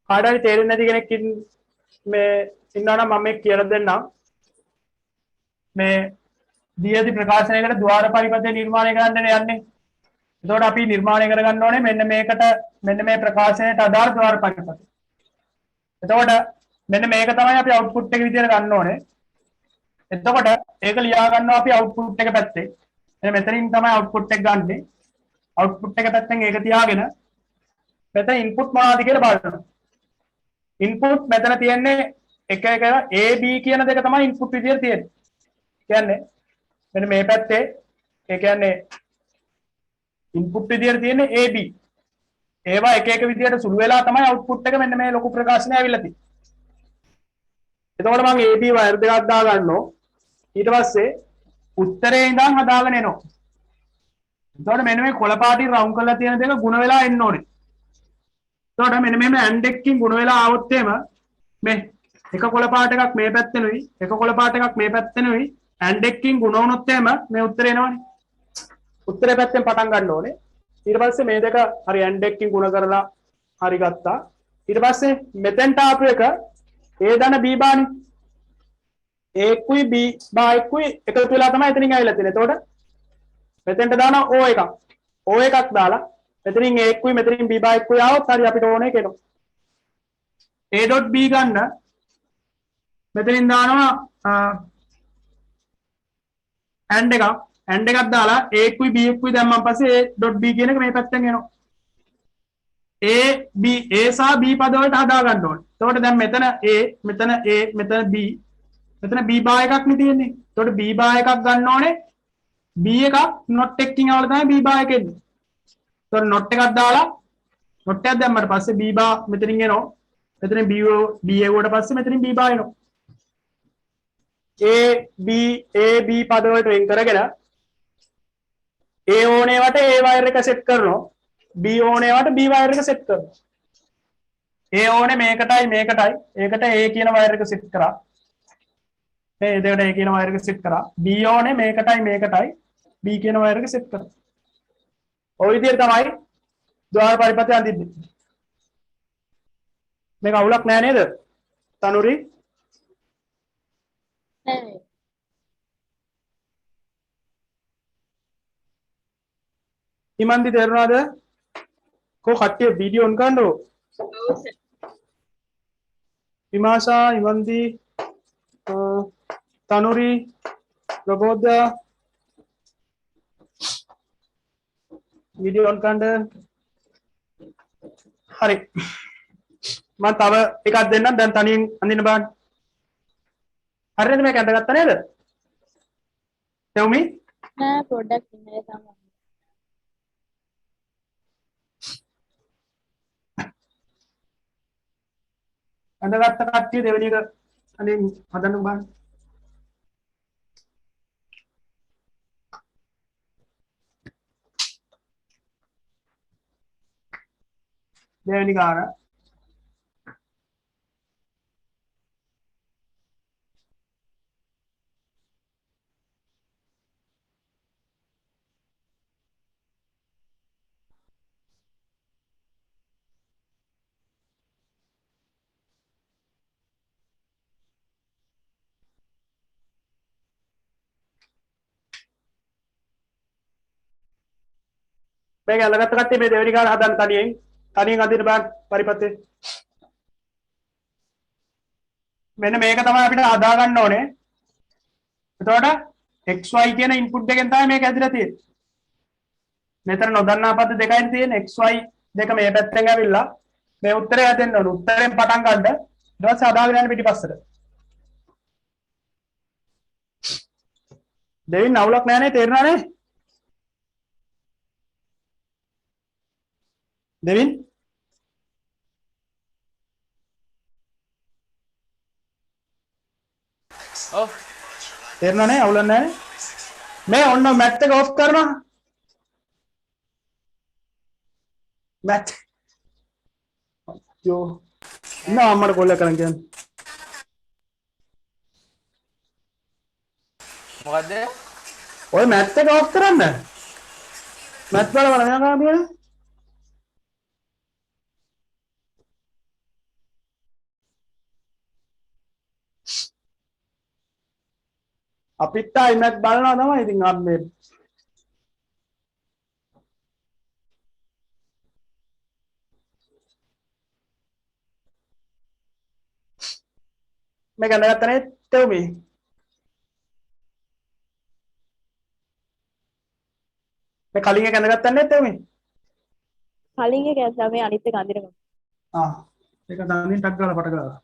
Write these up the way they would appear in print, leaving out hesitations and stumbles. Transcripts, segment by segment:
කාටරි තේරෙන්නේ නැති කෙනෙක් මේ ඉන්නවා නම් මම මේක කියලා දෙන්නම්. මේ දියදි ප්‍රකාශනයකට ద్వාර පරිපථය නිර්මාණය කරන්න යන්නේ. එතකොට අපි නිර්මාණය කරගන්න ඕනේ මෙන්න මේකට මෙන්න මේ ප්‍රකාශනයට අදාළ ద్వාර පරිපථය. එතකොට මෙන්න මේක තමයි අපි අවුට්පුට් එක විදියට ගන්න ඕනේ. එතකොට ඒක ලියා ගන්නවා අපි අවුට්පුට් එක පැත්තේ. එතන මෙතනින් තමයි අවුට්පුට් එක ගන්නෙ. අවුට්පුට් එක පැත්තෙන් ඒක තියාගෙන මෙතන ඉන්පුට් මොනවද කියලා බලනවා. ඉන්පුට් මෙතන තියෙන්නේ එක එක A B කියන දෙක තමයි ඉන්පුට් විදියට තියෙන්නේ. කියන්නේ මෙන්න මේ පැත්තේ ඒ කියන්නේ ඉන්පුට් විදියට තියෙන්නේ A B. ඒවා එක එක විදියට සුළු වෙලා තමයි අවුට්පුට් එක මෙන්න මේ ලොකු ප්‍රකාශනය ඇවිල්ලා තියෙන්නේ. එතකොට මම AB වයර් දෙකක් දා ගන්නවා. ඊට පස්සේ උත්තරේ ඉඳන් හදාගෙන එනවා. එතකොට මෙන්න මේ කොළ පාටින් රවුම් කරලා තියෙන දෙක ಗುಣ වෙලා එන්න ඕනේ. එතකොට මෙන්න මේ ඇන්ඩ් එකකින් ಗುಣ වෙලා ආවොත් එහෙම මේ එක කොළ පාට එකක් මේ පැත්තෙනුයි එක කොළ පාට එකක් මේ පැත්තෙනුයි ඇන්ඩ් එකකින් ಗುಣ වුණොත් එහෙම මේ උත්තරේ එනවනේ. උත්තරේ පැත්තෙන් පටන් ගන්න ඕනේ. ඊට පස්සේ මේ දෙක හරි ඇන්ඩ් එකකින් ಗುಣ කරලා හරි ගත්තා. ඊට පස්සේ මෙතෙන්ට ආපු එක A ධන B බානේ. A කුයි B බා කුයි එකතු වෙලා තමයි එතනින් ආවිලා තියෙන්නේ. එතකොට මෙතෙන්ට දානවා O එකක්. O එකක් දාලා මෙතනින් A කුයි මෙතනින් B බා කුයි ආවොත් හරි අපිට ඕනේ කෙනවා. A.B ගන්න මෙතනින් දානවා AND එකක් දාලා A කුයි B කුයි දැම්මන් පස්සේ A.B කියන එක මේ පැත්තෙන් එනවා. A B A සහ B පද වලට හදා ගන්න ඕනේ. එතකොට දැන් මෙතන A මෙතන B මෙතන B බා එකක් නේ තියෙන්නේ. එතකොට B බා එකක් ගන්න ඕනේ. B එකක් not එකකින් අවල තමයි B බා එක එන්නේ. එතකොට not එකක් දාලා not එකක් දැම්මට පස්සේ B බා මෙතනින් එනවා. මෙතන B එවුවට පස්සේ මෙතනින් B බා එනවා. A B පද වලට වෙන් කරගෙන A ඕනේ වට A වයර් එක සෙට් කරනවා. B ඕනේ වට B වයර් එක සෙට් කරනවා. A ඕනේ මේකටයි ඒකට A කියන වයර් එක සෙට් කරා. මේ දෙකට A කියන වයර් එක සෙට් කරා. B ඕනේ මේකටයි B කියන වයර් එක සෙට් කරා. ඔය විදිහට තමයි ద్వාර පරිපථය අඳින්නේ. මේක අවුලක් නෑ නේද? තනුරි? නෑ. ඉමන්දි තේරුණාද? को කට්ටිය වීඩියෝ ඔන් කරන්නකෝ. විමාසා, ඉමන්දි, තනුරි, ප්‍රබෝධ වීඩියෝ ඔන් කරන්න. හරි. මම තව එකක් දෙන්නම් දැන් තනියෙන් අඳින්න බලන්න. හරියද මේක අඳගත්තා නේද? tell me. නෑ පොඩ්ඩක් ඉන්නේ තමයි. අඳගත්ත කට්ටිය දෙවෙනි එක අනේ හදන්න බලන්න. දෙවෙනි කාර මේක අල්ලගත්ත කට්ටිය මේ දෙවෙනි කාර හදන්න තනියෙන් අදින්න බලන්න පරිපතේ. මෙන්න මේක තමයි අපිට හදා ගන්න ඕනේ. එතකොට xy කියන ඉන්පුට් එකෙන් තමයි මේක ඇදලා තියෙන්නේ. මෙතන නොදන්නා පද දෙකයි තියෙන්නේ. xy දෙක මේ පැත්තෙන් ඇවිල්ලා මේ උත්තරය හදන්න ඕනේ. උත්තරෙන් පටන් ගන්න ඊට පස්සේ හදාගෙන යන්න පිටිපස්සට. දෙවින් අවුලක් නැහැ නේ තේරුණානේ? දෙවින් ඔව් තේරුණා නේ? අවුලක් නැහැ නේ? මේ ඔන්න මැට් එක ඔෆ් කරනවා. මැට් යෝ නෝ අම්මට කොල්ල කරන් කියන්නේ. මොකද්ද? ඔය මැත් එක ඔෆ් කරන්න. මැත් වල බලන්න ගන්න. අපිත් ආයි මැත් බලනවා තමයි. ඉතින් අපි මේ මේක නැගත්තනේ තෙව්මි. මේ කලින් එක ඇඳගත්තන්නේ නැත් තෙව්මි. කලින් එක ඇස්සා මේ අනිත් එක අඳිනකම්. ආ ඒක දන්නේ ටක් ගාලා පට ගාලා.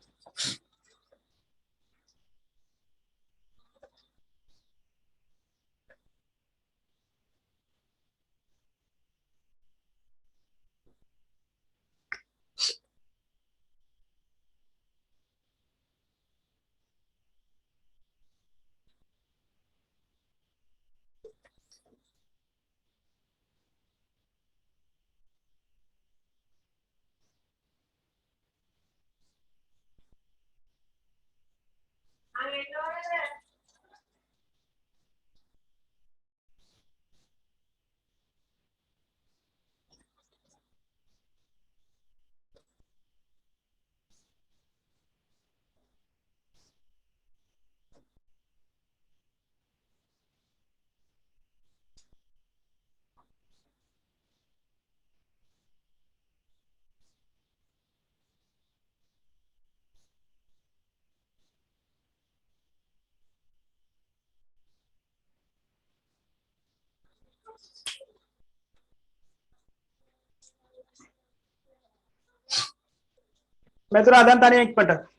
මෙතන අදන් තනිය ඉක්මනට.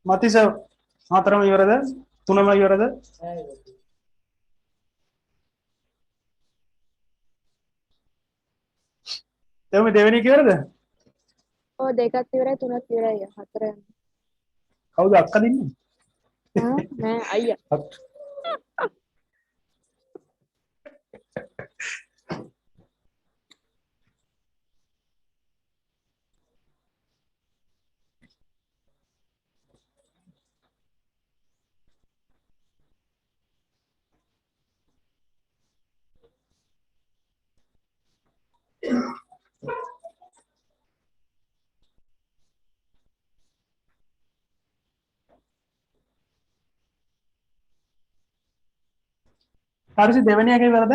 මතිස හතරම ඉවරද? තුනම ඉවරද? තෙව්මි දෙවෙනි එක ඉවරද? ඔව් දෙකත් ඉවරයි තුනත් ඉවරයි හතර යනවා. කවුද අක්කා දින්නේ? නෑ අයියා. හරිසි දෙවෙනි එක ඉවරද?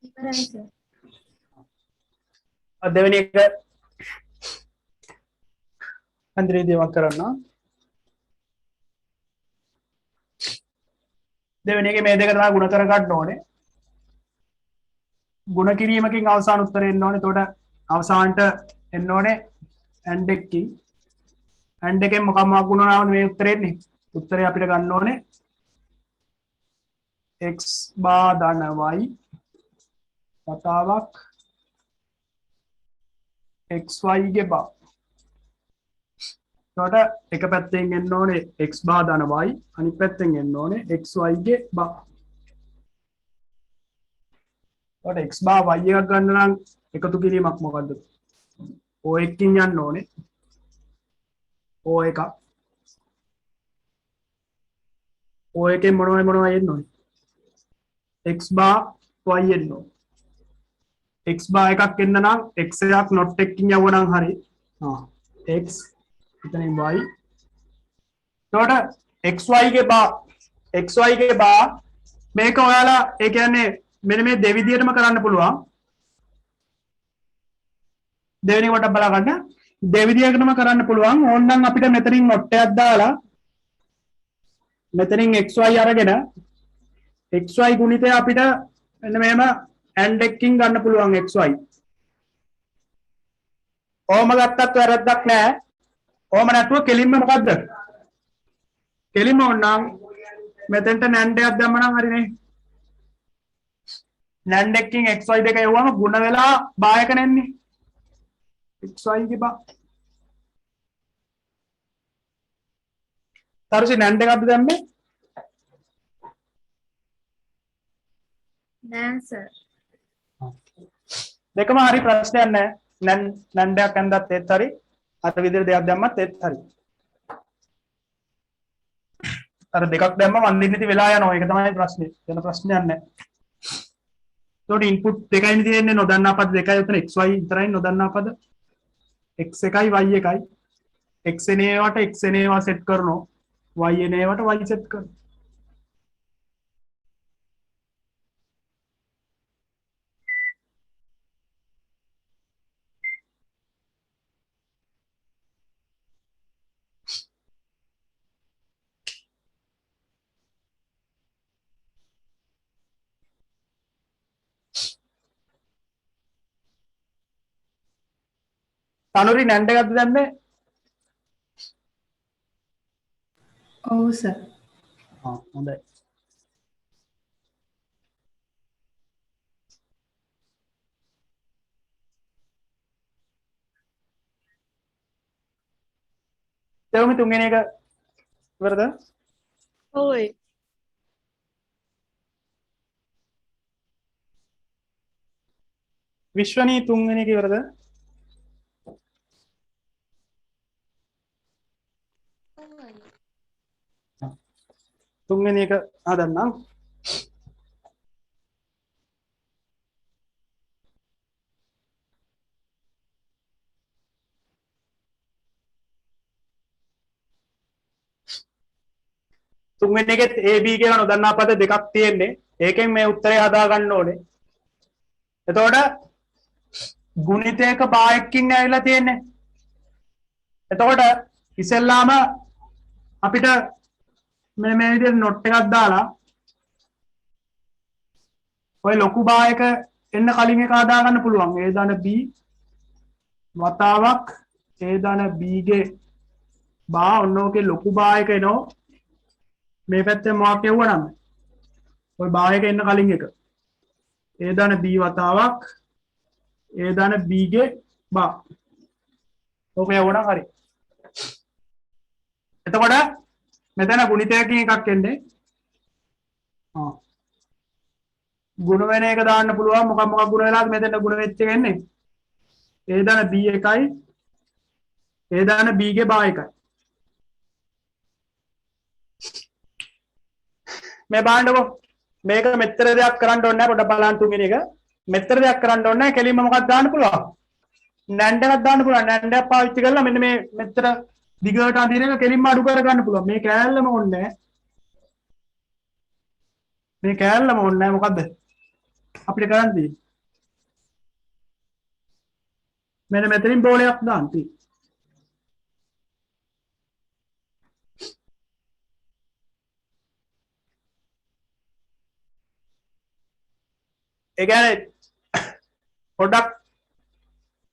ඉවරයි සර්. දෙවෙනි එක අන්ද්‍රේ දේවක් කරන්න. දෙවෙනි එකේ මේ දෙක තමයි ಗುಣ කර ගන්න ඕනේ. ಗುಣ කිරීමකින් අවසාන උත්තරේ එන්න ඕනේ. එතකොට අවසානට එන්න ඕනේ and එකකින්. and එකෙන් මොකක්ම ගුණ නාවනේ මේ උත්තරේ එන්නේ. උත්තරේ අපිට ගන්න ඕනේ x බා ධන y වතාවක් xy ගේ බා. එතකොට එක පැත්තෙන් එන්න ඕනේ x බා ධන y අනිත් පැත්තෙන් එන්න ඕනේ xy ගේ බා. එතකොට x බා y එකක් ගන්න නම් එකතු කිරීමක් මොකද්ද? o එකකින් යන්න ඕනේ. o එක ඔය එකෙන් මොනවා එන්න ඕනේ? x bar y එන්න ඕනේ. x bar එකක් එන්න නම් x එකක් not එකකින් යවනම් හරි. x එතනින් y. එතකොට xy ගේ bar xy ගේ bar මේක ඔයාලා ඒ කියන්නේ මෙන්න මේ දෙවිදියටම කරන්න පුළුවන්. දෙවෙනි කොට බලා ගන්න. දෙවිදියකටම කරන්න පුළුවන්. ඕනනම් අපිට මෙතනින් not එකක් දාලා මෙතනින් xy අරගෙන xy ගුණිතය අපිට මෙන්න මෙහෙම and එකකින් ගන්න පුළුවන් xy. ඕම ගත්තත් වැරද්දක් නැහැ. ඕම නැතුව කෙලින්ම මොකද්ද? කෙලින්ම ඕනනම් මෙතෙන්ට NAND එකක් දැම්මනම් හරිනේ. NAND එකකින් xy දෙක යවුවම ಗುಣ වෙලා බා එක නැන්නේ. xy ගේ බා. තරසි NAND එකක්ද දැම්මේ? නෑ සර්. දෙකම හරි ප්‍රශ්නයක් නැහැ. NAND එකක් ඇඳත් ඒත් හරි. අර විදිහට දෙයක් දැම්මත් ඒත් හරි. අර දෙකක් දැම්මම අන්දින්නති වෙලා යනවා. ඒක තමයි ප්‍රශ්නේ. වෙන ප්‍රශ්නයක් නැහැ. ඒකට ඉන්පුට් දෙකයිනේ තියෙන්නේ. නොදන්නා පද දෙකයි උතන xy විතරයි නොදන්නා පද. x එකයි y එකයි. x එනේවට x එනේවා සෙට් කරනවා. y එනේවට y සෙට් කරනවා. තනුරි NAND එකක්ද දැම්මේ? ඔව් සර්. හොඳයි. තෙවමි තුන්වෙනි එක ඉවරද? ඔව්. විශ්වනී තුන්වෙනි එක ඉවරද? තුන්වෙනි එක හදන්නම්. තුන්වෙනි එකෙත් AB කියලා නොදන්නා පද දෙකක් තියෙන්නේ. ඒකෙන් මේ උත්තරය හදා ගන්න ඕනේ. එතකොට ගුණිතයක භාගයකින් ඇවිල්ලා තියෙන්නේ. එතකොට ඉස්සෙල්ලාම අපිට මේ විදිහට not එකක් දාලා ඔය ලොකු භාගයක එන්න කලින් එක හදා ගන්න පුළුවන්. A ධන B වතාවක් A ධන B ගේ බා ඔන්නෝකේ ලොකු භාගයක එනවා. මේ පැත්තේ මොකක් යවුවනම් ඔය භාගයක එන්න කලින් එක A ධන B වතාවක් A ධන B ගේ බා ඔක යවුවනම් හරි. එතකොට මෙතන ගුණිතයකින් එකක් එන්නේ. ගුණ වෙන එක දාන්න පුළුවන්. මොකක් ගුණ වෙලාද මෙතන ගුණ වෙච්ච එක එන්නේ? A ධන B එකයි A ධන B ගේ බා එකයි. මේ බලන්නකො මේක මෙතර දෙයක් කරන්න ඕනේ නැහැ. පොඩ්ඩක් බලන්න තුන්වෙනි එක. මෙතර දෙයක් කරන්න ඕනේ නැහැ. කෙලින්ම මොකක්ද දාන්න පුළුවන්? NAND එකක් දාන්න පුළුවන්. NAND එක පාවිච්චි කරලා මෙන්න මේ මෙතර දිගට අඳින එක කෙලින්ම අඩු කර ගන්න පුළුවන්. මේ කෑල්ලම ඕනේ නැහැ. මේ කෑල්ලම ඕනේ නැහැ. මොකද්ද අපිට කරන්න තියෙන්නේ? මෙන්න මෙතනින් බෝලයක් දාන්න තියෙන්නේ. ඒ කියන්නේ පොඩ්ඩක්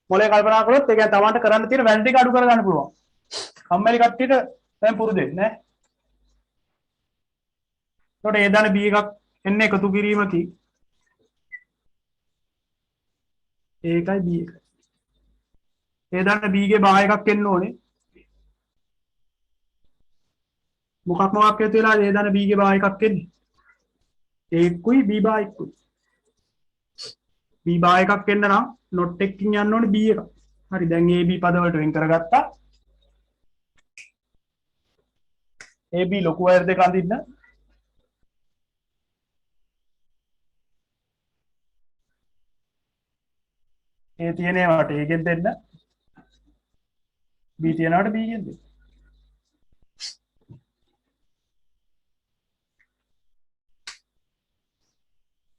මොලේ කල්පනා කරොත් ඒ කියන්නේ තමන්ට කරන්න තියෙන වැඩ ටික අඩු කර ගන්න පුළුවන්. කම්මැලි කට්ටියට දැන් පුරුදු වෙන්නේ නේ. ඒකට A ධන B එකක් එන්නේ එකතු කිරීමකින් A එකයි B එකයි. A ධන B ගේ බාහ එකක් එන්න ඕනේ. මොකක් හේතු වෙලාද A ධන B ගේ බාහ එකක් එන්නේ? A එක්කුයි B බාහ එක්කුයි. B බාහ එකක් එන්න නම් not එකකින් යන්න ඕනේ B එක. හරි දැන් AB පද වලට වෙන් කරගත්තා. AB ලොකු වයර් දෙක අඳින්න A තියෙනවට A ගෙන් දෙන්න B තියෙනවට B ගෙන් දෙන්න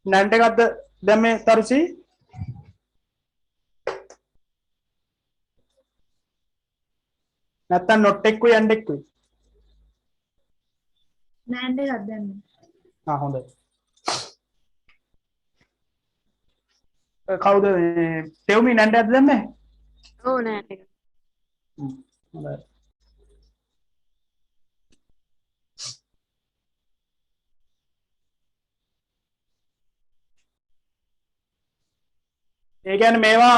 නැන්ට එකක්ද දැන් මේ තරුසි නැත්තම් not එක්කුයි and එක්කුයි නෑන්ඩ එකක් දැම්මේ. හොඳයි කවුද තෙව්මි නැන්ට එකක්ද දැම්මේ ඔව් නෑ එක. හොඳයි ඒ කියන්නේ මේවා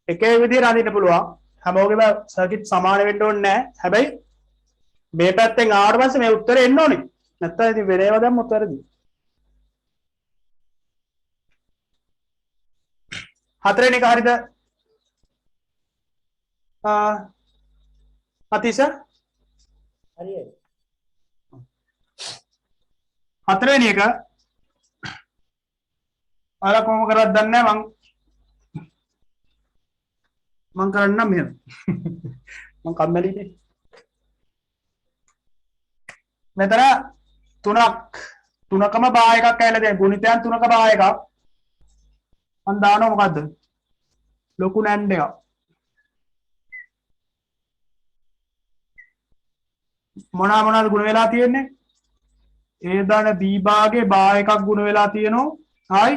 එක එක විදිහට අඳින්න පුළුවන් හැමෝගෙම සර්කිට් සමාන වෙන්න ඕනේ නැහැ හැබැයි මේ පැත්තෙන් ආවට පස්සේ මේ උත්තරේ එන්න ඕනේ නැත්නම් ඉතින් වෙන ඒවා දැම්මොත් වැරදි හතරවෙනි එක හරියද අතිශ හරියයි හතරවෙනි එක ඔයාලා කොහොම කරත් දන්නේ නැහැ මං කරන්නම් මෙහෙම මං කම්මැලිනේ මෙතන තුනකම බා එකක් ඇවිල්ලා තියෙනවා ගුණිතයන් තුනක බා එකක් මං දානවා මොකද්ද ලොකු නැන්ඩ් එකක් මොනවාද ගුණ වෙලා තියෙන්නේ ඒ දාන B භාගේ බා එකක් ගුණ වෙලා තියෙනවා හයි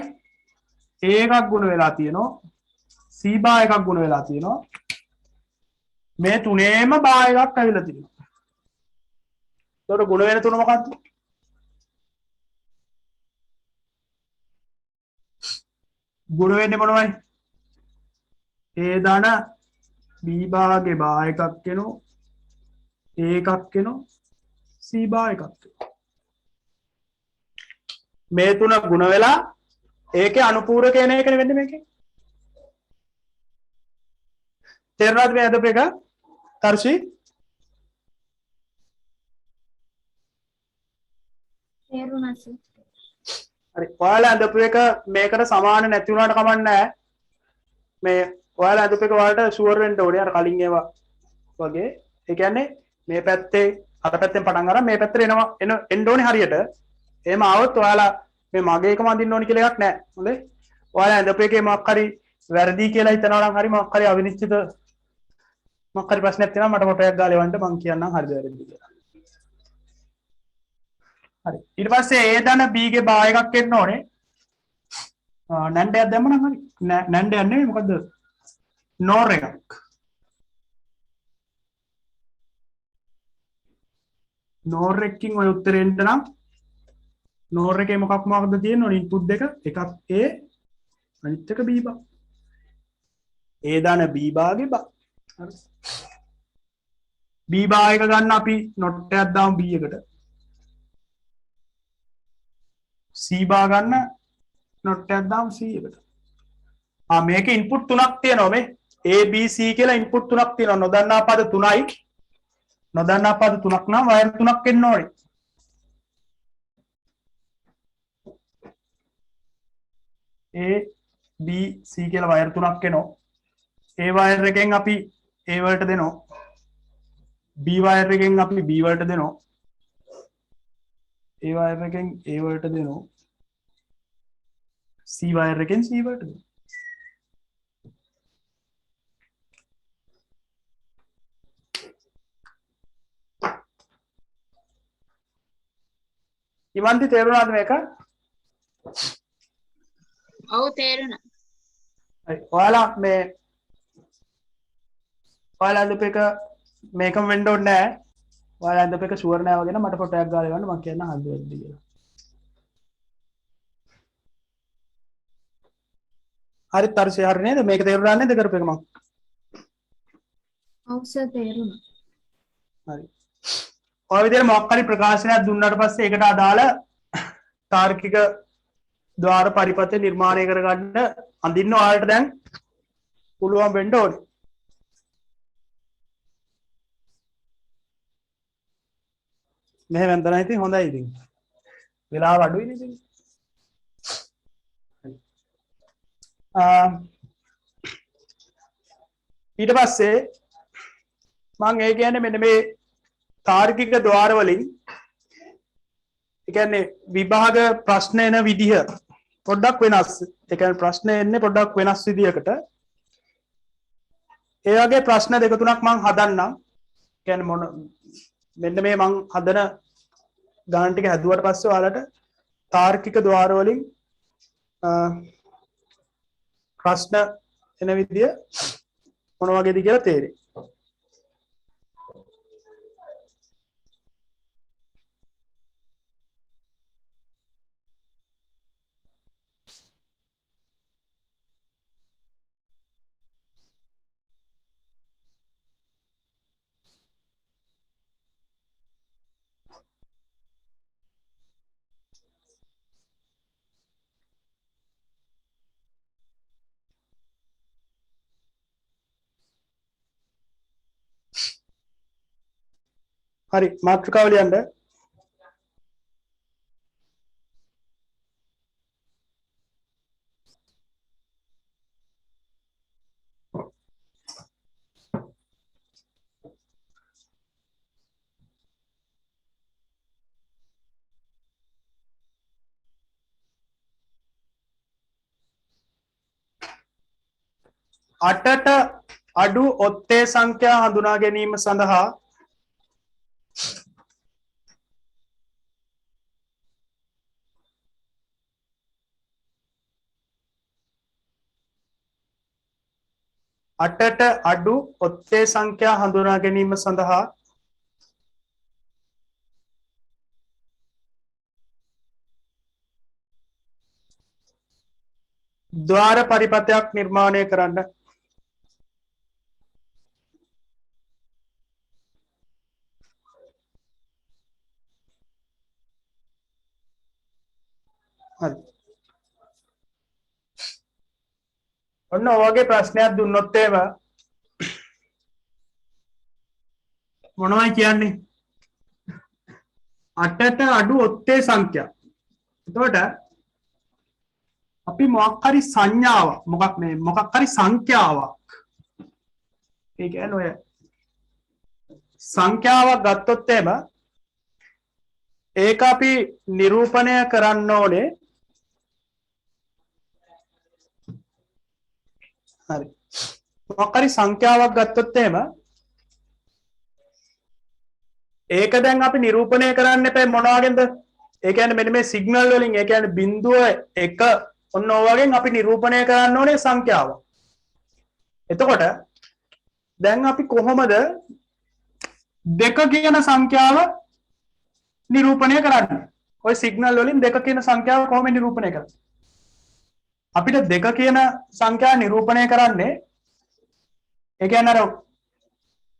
A එකක් ගුණ වෙලා තියෙනවා C බා එකක් ගුණ වෙලා තියෙනවා මේ තුනේම බා එකක් ඇවිල්ලා තියෙනවා එතකොට ගුණ වෙන තුන මොකක්ද ගුණ වෙන්නේ මොනවයි A දාන B භාගේ බා එකක් එනවා A එකක් එනවා C බා එකක් එනවා මේ තුන ගුණ වෙලා ඒකේ අනුපූරක එන එකනේ වෙන්නේ මේකේ තේරුණාද මේ අදපු එක තර්ෂි තේරුණා සර්. හරි ඔයාලා අදපු එක මේකට සමාන නැති වුණාට කමක් නැහැ මේ ඔයාලා අදපු එක ඔයාලට ෂුවර් වෙන්න ඕනේ අර කලින් ඒවා වගේ ඒ කියන්නේ මේ පැත්තේ අර පැත්තෙන් පටන් අරන් මේ පැත්තට එන්න ඕනේ හරියට එහෙම ආවොත් ඔයාලා මේ මගේ එකම අඳින්න ඕනේ කියලා එකක් නැහැ හොඳයි ඔයාලා අදපු එකේ මොකක් හරි වැරදි කියලා හිතනවා නම් හරි මොකක් හරි අවිනිශ්චිත මොකක් හරි ප්‍රශ්නයක් තියෙනවා මට ෆොටෝ එකක් ගාලා එවන්න මං කියන්නම් හරිද වැරදිද කියලා හරි ඊට පස්සේ A දන B ගේ බා එකක් එන්න ඕනේ නැන්ඩ් එකක් දැම්ම නම් හරි නැන්ඩ් එකක් නෙමෙයි මොකද්ද නෝර් එකක් නෝර් එකකින් ඔය උත්තරේ එන්න නම් නෝර් එකේ මොකක්ද තියෙන්නේ ඉන්පුට් දෙක එකක් A අනිත් එක B බා A දාන B බාගේ බා හරි B බා එක ගන්න අපි not එකක් දාමු B එකට C බා ගන්න not එකක් දාමු C එකට මේකේ ඉන්පුට් තුනක් තියෙනවා මේ A B C කියලා ඉන්පුට් තුනක් තියෙනවා නොදන්නා පද තුනයි නොදන්නා පද තුනක් නම් වයර් තුනක් එන්න ඕනේ A B C කියලා වයර් තුනක් එනවා A වයර් එකෙන් අපි A වලට දෙනවා B වයර් එකෙන් අපි B වලට දෙනවා A වයර් එකෙන් A වලට දෙනවා C වයර් එකෙන් C වලට දෙනවා ඉවන්ති තේරුණාද මේක ඔව් තේරුණා. හරි ඔයාලා මේ ඔයාලා අදපෙක මේකම වෙන්න ඕනේ නැහැ ඔයාලා අදපෙක ෂුවර් නැහැ වගේ නම් මට ෆොටෝ එකක් ගාලා ගන්න මම කියන්න හරිද වැරදිද කියලා හරි තර්ෂය හරි නේද මේක තේරුණා නේද කරපු එක මම ඔව් සර් තේරුණා. හරි ඔය විදිහට මොකක් හරි ප්‍රකාශනයක් දුන්නාට පස්සේ ඒකට අදාළ තාර්කික ద్వාර පරිපථය නිර්මාණය කරගන්න අඳින්න ඔයාලට දැන් පුළුවන් වෙන්න ඕනේ. මෙහෙම වෙනතන ඉතින් හොඳයි ඉතින්. වෙලාව අඩුයිනේ ඉතින්. ඊට පස්සේ මම ඒ කියන්නේ මෙන්න මේ තාර්කික ద్వාර වලින් ඒ කියන්නේ විභාග ප්‍රශ්න එන විදිහ පොඩ්ඩක් වෙනස්. ඒ කියන්නේ ප්‍රශ්න එන්නේ පොඩ්ඩක් වෙනස් විදියකට. ඒ වගේ ප්‍රශ්න දෙක තුනක් මම හදන්නම්. කියන්නේ මොන මෙන්න මේ මම හදන ගාන ටික හැදුවට පස්සේ ඔයාලට තාර්කික ద్వාර වලින් ප්‍රශ්න එන විදිය මොන වගේද කියලා තේරෙයි. හරි මාතෘකාව ලියන්න. අටට අඩු ඔත්තේ සංඛ්‍යා හඳුනා ගැනීම සඳහා අටට අඩු ඔත්තේ සංඛ්‍යා හඳුනා ගැනීම සඳහා ద్వාර පරිපථයක් නිර්මාණය කරන්න. හරි. ඔන්න ඔයගේ ප්‍රශ්නයක් දුන්නොත් එහෙම මොනවයි කියන්නේ? අටට අඩු ඔත්තේ සංඛ්‍යා. එතකොට අපි මොකක් හරි සංඥාවක් මොකක් හරි සංඛ්‍යාවක් ඒ කියන්නේ ඔය සංඛ්‍යාවක් ගත්තොත් එහෙම ඒක අපි නිරූපණය කරන්න ඕනේ. හරි. මොකක් හරි සංඛ්‍යාවක් ගත්තොත් එහෙම ඒක දැන් අපි නිරූපණය කරන්න එපා මොන වගේද? ඒ කියන්නේ මෙන්න මේ සිග්නල් වලින් ඒ කියන්නේ බිංදුව 1 ඔන්න ඔය වගේ අපි නිරූපණය කරන්න ඕනේ සංඛ්‍යාව. එතකොට දැන් අපි කොහොමද දෙක කියන සංඛ්‍යාව නිරූපණය කරන්නේ? ඔය සිග්නල් වලින් දෙක කියන සංඛ්‍යාව කොහොමද නිරූපණය කරන්නේ? අපිට දෙක කියන සංඛ්‍යාව නිරූපණය කරන්නේ ඒ කියන්නේ අර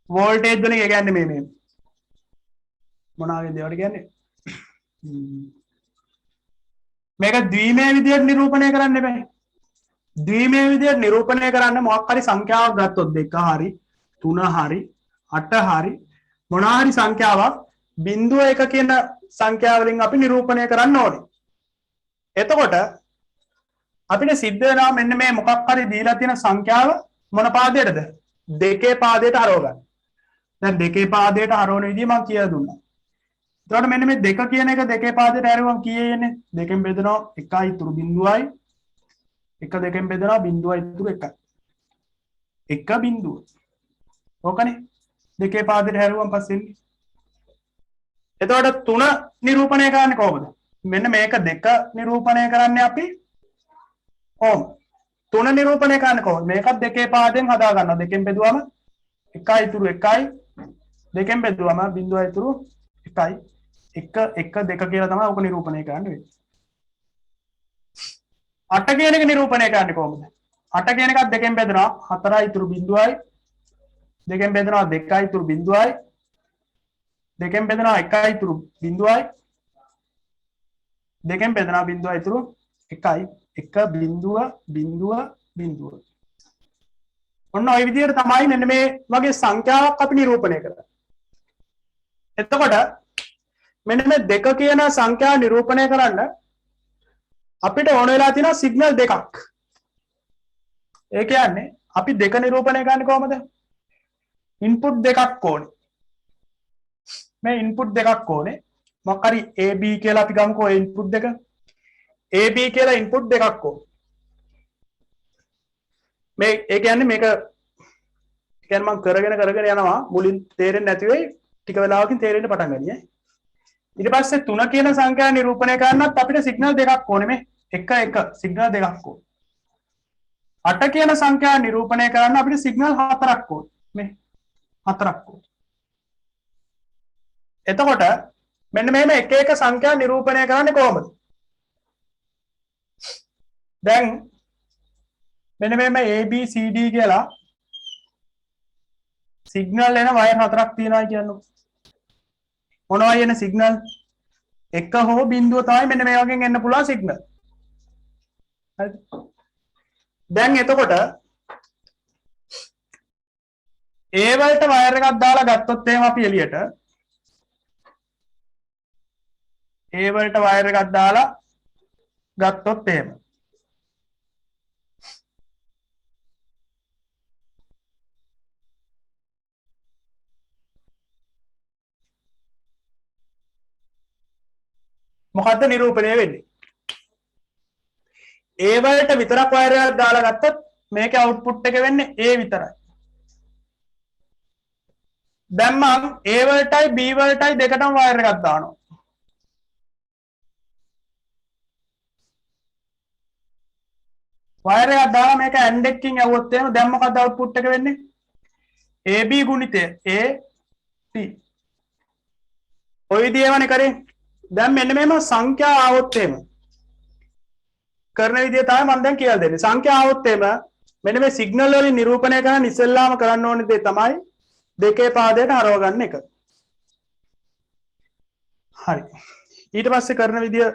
වෝල්ටේජ් වලින් ඒ කියන්නේ මේ මොනවාගේ දේවල් කියන්නේ මේක ද්විමේය විදියට නිරූපණය කරන්න එපා. ද්විමේය විදියට නිරූපණය කරන්න මොකක් හරි සංඛ්‍යාවක් ගත්තොත් 2 හරි 3 හරි 8 හරි මොනවා හරි සංඛ්‍යාවක් බිංදුව 1 කියන සංඛ්‍යාව වලින් අපි නිරූපණය කරන්න ඕනේ. එතකොට අපිට සිද්ධ වෙනවා මෙන්න මේ මොකක් හරි දීලා තියෙන සංඛ්‍යාව මොන පාදයටද? දෙකේ පාදයට හරව ගන්න. දැන් දෙකේ පාදයට හරවන විදිය මම කියලා දුන්නා. එතකොට මෙන්න මේ දෙක කියන එක දෙකේ පාදයට හරවුවම කීයේ එන්නේ? දෙකෙන් බෙදනවා 1යි ඉතුරු බිංදුවයි. 1 දෙකෙන් බෙදනවා බිංදුවයි ඉතුරු 1යි. 1 බිංදුව. ඕකනේ. දෙකේ පාදයට හරවුවම පස්සේ එන්නේ. එතකොට 3 නිරූපණය කරන්නේ කොහොමද? මෙන්න මේක 2 නිරූපණය කරන්නේ අපි කොහොමද? 3 නිරූපණය කරන්නේ කොහොමද? මේකත් දෙකේ පාදයෙන් හදා ගන්නවා. දෙකෙන් බෙදුවම 1යි ඉතුරු 1යි. දෙකෙන් බෙදුවම බිංදුවයි ඉතුරු 1යි. 1 1 2 කියලා තමයි ඔක නිරූපණය කරන්න වෙන්නේ. 8 කියන එක නිරූපණය කරන්නේ කොහොමද? 8 කියන එකත් දෙකෙන් බෙදනවා 4යි ඉතුරු බිංදුවයි. දෙකෙන් බෙදනවා 2යි ඉතුරු බිංදුවයි. දෙකෙන් බෙදනවා 1යි ඉතුරු බිංදුවයි. දෙකෙන් බෙදනවා බිංදුවයි ඉතුරු 1යි. 1 බිංදුව බිංදුව බිංදුව. ඔන්න ඔය විදිහට තමයි මෙන්න මේ වගේ සංඛ්‍යාවක් අපි නිරූපණය කරන්නේ. එතකොට මෙන්න මේ දෙක කියන සංඛ්‍යාව නිරූපණය කරන්න අපිට ඕන වෙලා තියෙනවා සිග්නල් දෙකක්. ඒ කියන්නේ අපි දෙක නිරූපණය කරන්නේ කොහමද? ඉන්පුට් දෙකක් ඕනේ. මේ ඉන්පුට් දෙකක් ඕනේ. මොකක් හරි AB කියලා අපි ගමුකෝ ඉන්පුට් දෙක. AB කියලා ඉන්පුට් දෙකක් ඕනේ. මේ ඒ කියන්නේ මේක කියන්නේ මම කරගෙන යනවා මුලින් තේරෙන්නේ නැති වෙයි ටික වෙලාවකින් තේරෙන්න පටන් ගනී. ඊට පස්සේ 3 කියන සංඛ්‍යාව නිරූපණය කරන්නත් අපිට සිග්නල් දෙකක් ඕනේ මේ 1 1 සිග්නල් දෙකක් ඕනේ. 8 කියන සංඛ්‍යාව නිරූපණය කරන්න අපිට සිග්නල් 4ක් ඕනේ. මේ 4ක් ඕනේ. එතකොට මෙන්න මෙහෙම එක එක සංඛ්‍යා නිරූපණය කරන්නේ කොහොමද? දැන් මෙන්න මෙහෙම ABCD කියලා සිග්නල් එන වයර් හතරක් තියෙනවා කියන්නකො. මොනවයි එන සිග්නල්? එක හෝ බිඳුව තමයි මෙන්න මේ වගේ එන්න පුළුවන් සිග්නල්. හරිද? දැන් එතකොට ඒ වලට වයර් එකක් දාලා ගත්තොත් එහෙම අපි එළියට ඒ වලට වයර් එකක් දාලා ගත්තොත් එහෙම මොකද්ද නිරූපණය වෙන්නේ? A වලට විතරක් වයර් එකක් දාලා ගත්තොත් මේකේ අවුට්පුට් එක වෙන්නේ A විතරයි. දැන් මම A වලටයි B වලටයි දෙකටම වයර් එකක් දානවා. වයර් එකක් දාලා මේක AND එකකින් යවුවොත් එහෙම දැන් මොකද්ද අවුට්පුට් එක වෙන්නේ? AB ගුණිතය AC. ඔය විදිහමනේ කරේ. දැන් මෙන්න මේම සංඛ්‍යා ආවොත් එහෙම කරන විදිය තමයි මම දැන් කියලා දෙන්නේ. සංඛ්‍යා ආවොත් එහෙම මෙන්න මේ සිග්නල් වලින් නිරූපණය කරන්න ඉස්සෙල්ලාම කරන්න ඕනේ දේ තමයි දෙකේ පාදයට හරව ගන්න එක. හරි. ඊට පස්සේ කරන විදිය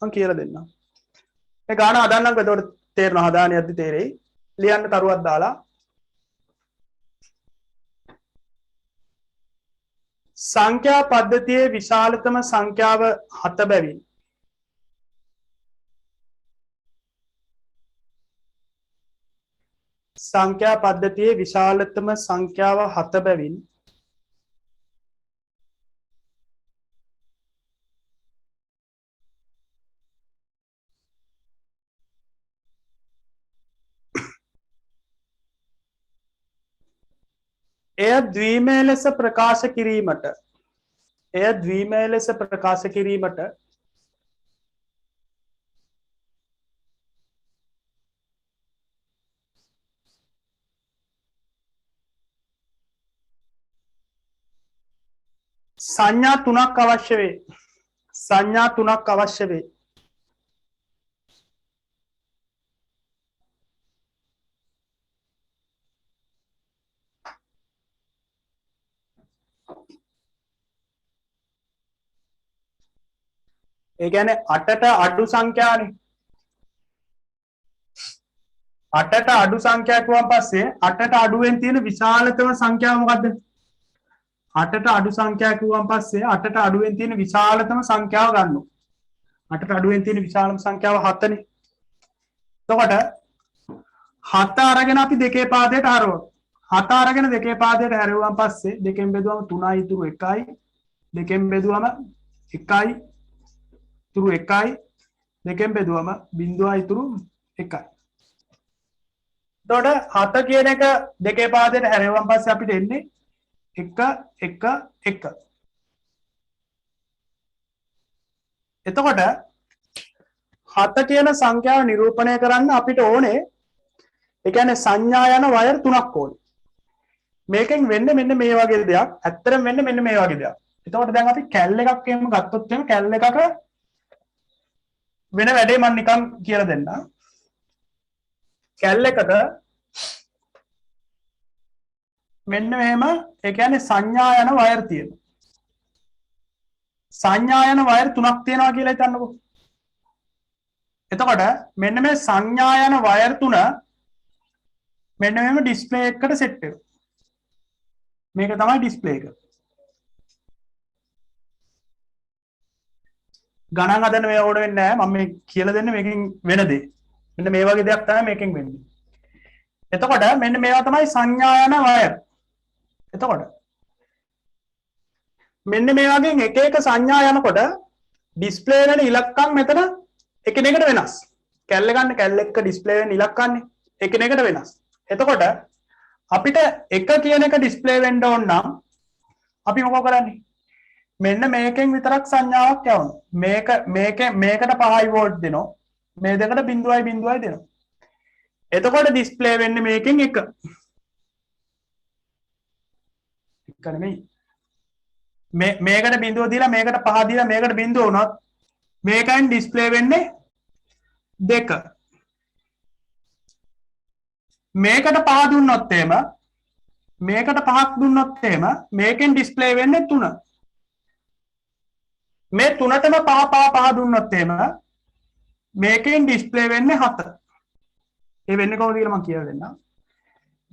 මම කියලා දෙන්නම්. මේ ගාන හදන්නම් එතකොට තේරෙනවා හදාන යද්දි තේරෙයි. ලියන්න තරුවක් දාලා සංඛ්‍යා පද්ධතියේ විශාලතම සංඛ්‍යාව 7 බැවින් සංඛ්‍යා පද්ධතියේ විශාලතම සංඛ්‍යාව 7 බැවින් එය ද්විමය ලෙස ප්‍රකාශ කිරීමට සංඥා තුනක් අවශ්‍ය වේ. ඒ කියන්නේ 8ට අඩු සංඛ්‍යානේ. 8ට අඩු සංඛ්‍යා කිව්වන් පස්සේ 8ට අඩුවෙන් තියෙන විශාලතම සංඛ්‍යාව මොකද්ද? 8ට අඩු සංඛ්‍යා කිව්වන් පස්සේ 8ට අඩුවෙන් තියෙන විශාලතම සංඛ්‍යාව ගන්නවා. 8ට අඩුවෙන් තියෙන විශාලම සංඛ්‍යාව 7නේ. එතකොට 7 අරගෙන අපි දෙකේ පාදයට හරවමු. 7 අරගෙන දෙකේ පාදයට හැරුවාන් පස්සේ දෙකෙන් බෙදුවම 3යි ඉතුරු 1යි. දෙකෙන් බෙදුවම 1යි ඉතුරු 1යි. දෙකෙන් බෙදුවම 0යි ඉතුරු 1යි. එතකොට 7 කියන එක දෙකේ පාදයට හැරෙවුවන් පස්සේ අපිට එන්නේ 1 1 1. එතකොට 7 කියන සංඛ්‍යාව නිරූපණය කරන්න අපිට ඕනේ ඒ කියන්නේ සංඥා යන වයර් තුනක් ඕනේ. මේකෙන් වෙන්නේ මෙන්න මේ වගේ දෙයක්. ඇත්තටම වෙන්නේ මෙන්න මේ වගේ දෙයක්. එතකොට දැන් අපි කැල් එකක් එහෙම ගත්තොත් එහෙම කැල් එකක වෙන වැඩේ මම නිකන් කියලා දෙන්නම්. කැල් එකට මෙන්න මෙහෙම ඒ කියන්නේ සංඥා යන වයර් තියෙනවා. සංඥා යන වයර් තුනක් තියෙනවා කියලා හිතන්නකෝ. එතකොට මෙන්න මේ සංඥා යන වයර් තුන මෙන්න මෙහෙම ඩිස්ප්ලේ එකකට සෙට් වෙනවා. මේක තමයි ඩිස්ප්ලේ එක. ගණන් හදන්න මේ ඕන වෙන්නේ නැහැ. මම මේ කියලා දෙන්නේ මේකෙන් වෙන දේ. මෙන්න මේ වගේ දෙයක් තමයි මේකෙන් වෙන්නේ. එතකොට මෙන්න මේවා තමයි සංඥා යන වයර්. එතකොට මෙන්න මේ වගේ එක එක සංඥා යනකොට ඩිස්ප්ලේ වෙන ඉලක්කම් මෙතන එකිනෙකට වෙනස්. කැල්ල ගන්න කැල්ල එක්ක ඩිස්ප්ලේ වෙන ඉලක්කන්නේ එකිනෙකට වෙනස්. එතකොට අපිට එක කියන එක ඩිස්ප්ලේ වෙන්න ඕන නම් අපි මොකෝ කරන්නේ? මෙන්න මේකෙන් විතරක් සංඥාවක් යවනවා. මේකට 5යි වෝල්ට් දෙනවා. මේ දෙකට 0.0යි දෙනවා. එතකොට ඩිස්ප්ලේ වෙන්නේ මේකෙන් එක. එක නෙමෙයි. මේකට 0 දීලා මේකට 5 දීලා මේකට 0 වුණොත් මේකෙන් ඩිස්ප්ලේ වෙන්නේ 2. මේකට 5 දුන්නොත් එහෙම මේකට 5ක් දුන්නොත් එහෙම මේකෙන් ඩිස්ප්ලේ වෙන්නේ 3. මේ 3ටම 5 දුන්නොත් එහෙම මේකෙන් ඩිස්ප්ලේ වෙන්නේ 7. ඒ වෙන්නේ කොහොමද කියලා මම කියලා දෙන්නම්.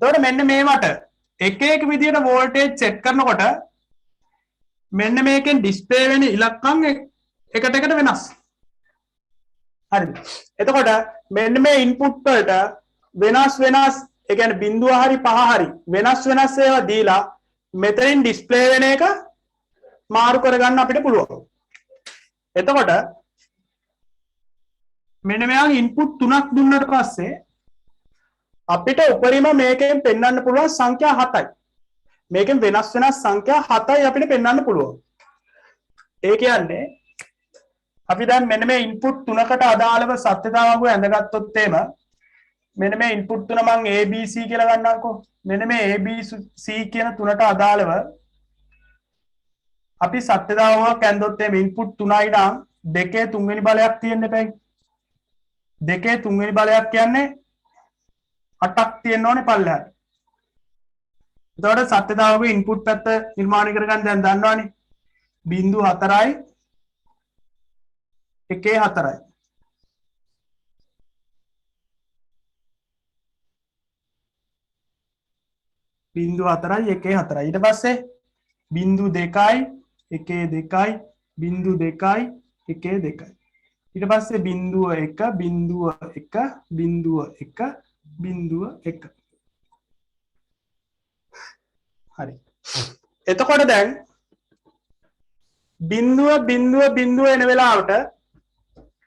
එතකොට මෙන්න මේවට එක එක විදියට වෝල්ටේජ් සෙට් කරනකොට මෙන්න මේකෙන් ඩිස්ප්ලේ වෙන ඉලක්කම් එකට වෙනස්. හරිද? එතකොට මෙන්න මේ ඉන්පුට් වලට වෙනස් ඒ කියන්නේ බිඳුව හරි 5 හරි වෙනස් ඒවා දීලා මෙතනින් ඩිස්ප්ලේ වෙන එක මාරු කරගන්න අපිට පුළුවන්. එතකොට මෙන්න මෙයාගේ ඉන්පුට් 3ක් දුන්නට පස්සේ අපිට උපරිම මේකෙන් පෙන්වන්න පුළුවන් සංඛ්‍යා 7යි. මේකෙන් වෙනස් සංඛ්‍යා 7යි අපිට පෙන්වන්න පුළුවන්. ඒ කියන්නේ අපි දැන් මෙන්න මේ ඉන්පුට් 3කට අදාළව සත්‍යතාවය ඇඳගත්තොත් එහෙම මෙන්න මේ ඉන්පුට් 3 මම ABC කියලා ගන්නම්කෝ. මෙන්න මේ ABC කියන 3ට අදාළව අපි සත්‍යතාවයක් ඇඳොත් එහෙම ඉන්පුට් 3යි නම් 2 3වෙනි බලයක් තියෙන්න එපයි. 2 3වෙනි බලයක් කියන්නේ 8ක් තියෙන්න ඕනේ පල්ලෙහාට. එතකොට සත්‍යතාවයේ ඉන්පුට් පැත්ත නිර්මාණය කරගන්න දැන් දන්නවනේ. 0.4යි 1.4යි. බිංදු 4යි 1.4යි. ඊට පස්සේ බිංදු 2යි 1.2යි බිංදු 2යි 1.2යි. ඊට පස්සේ බිංදුව 1 බිංදුව 1 බිංදුව 1 බිංදුව 1. හරි. එතකොට දැන් බිංදුව එන වෙලාවට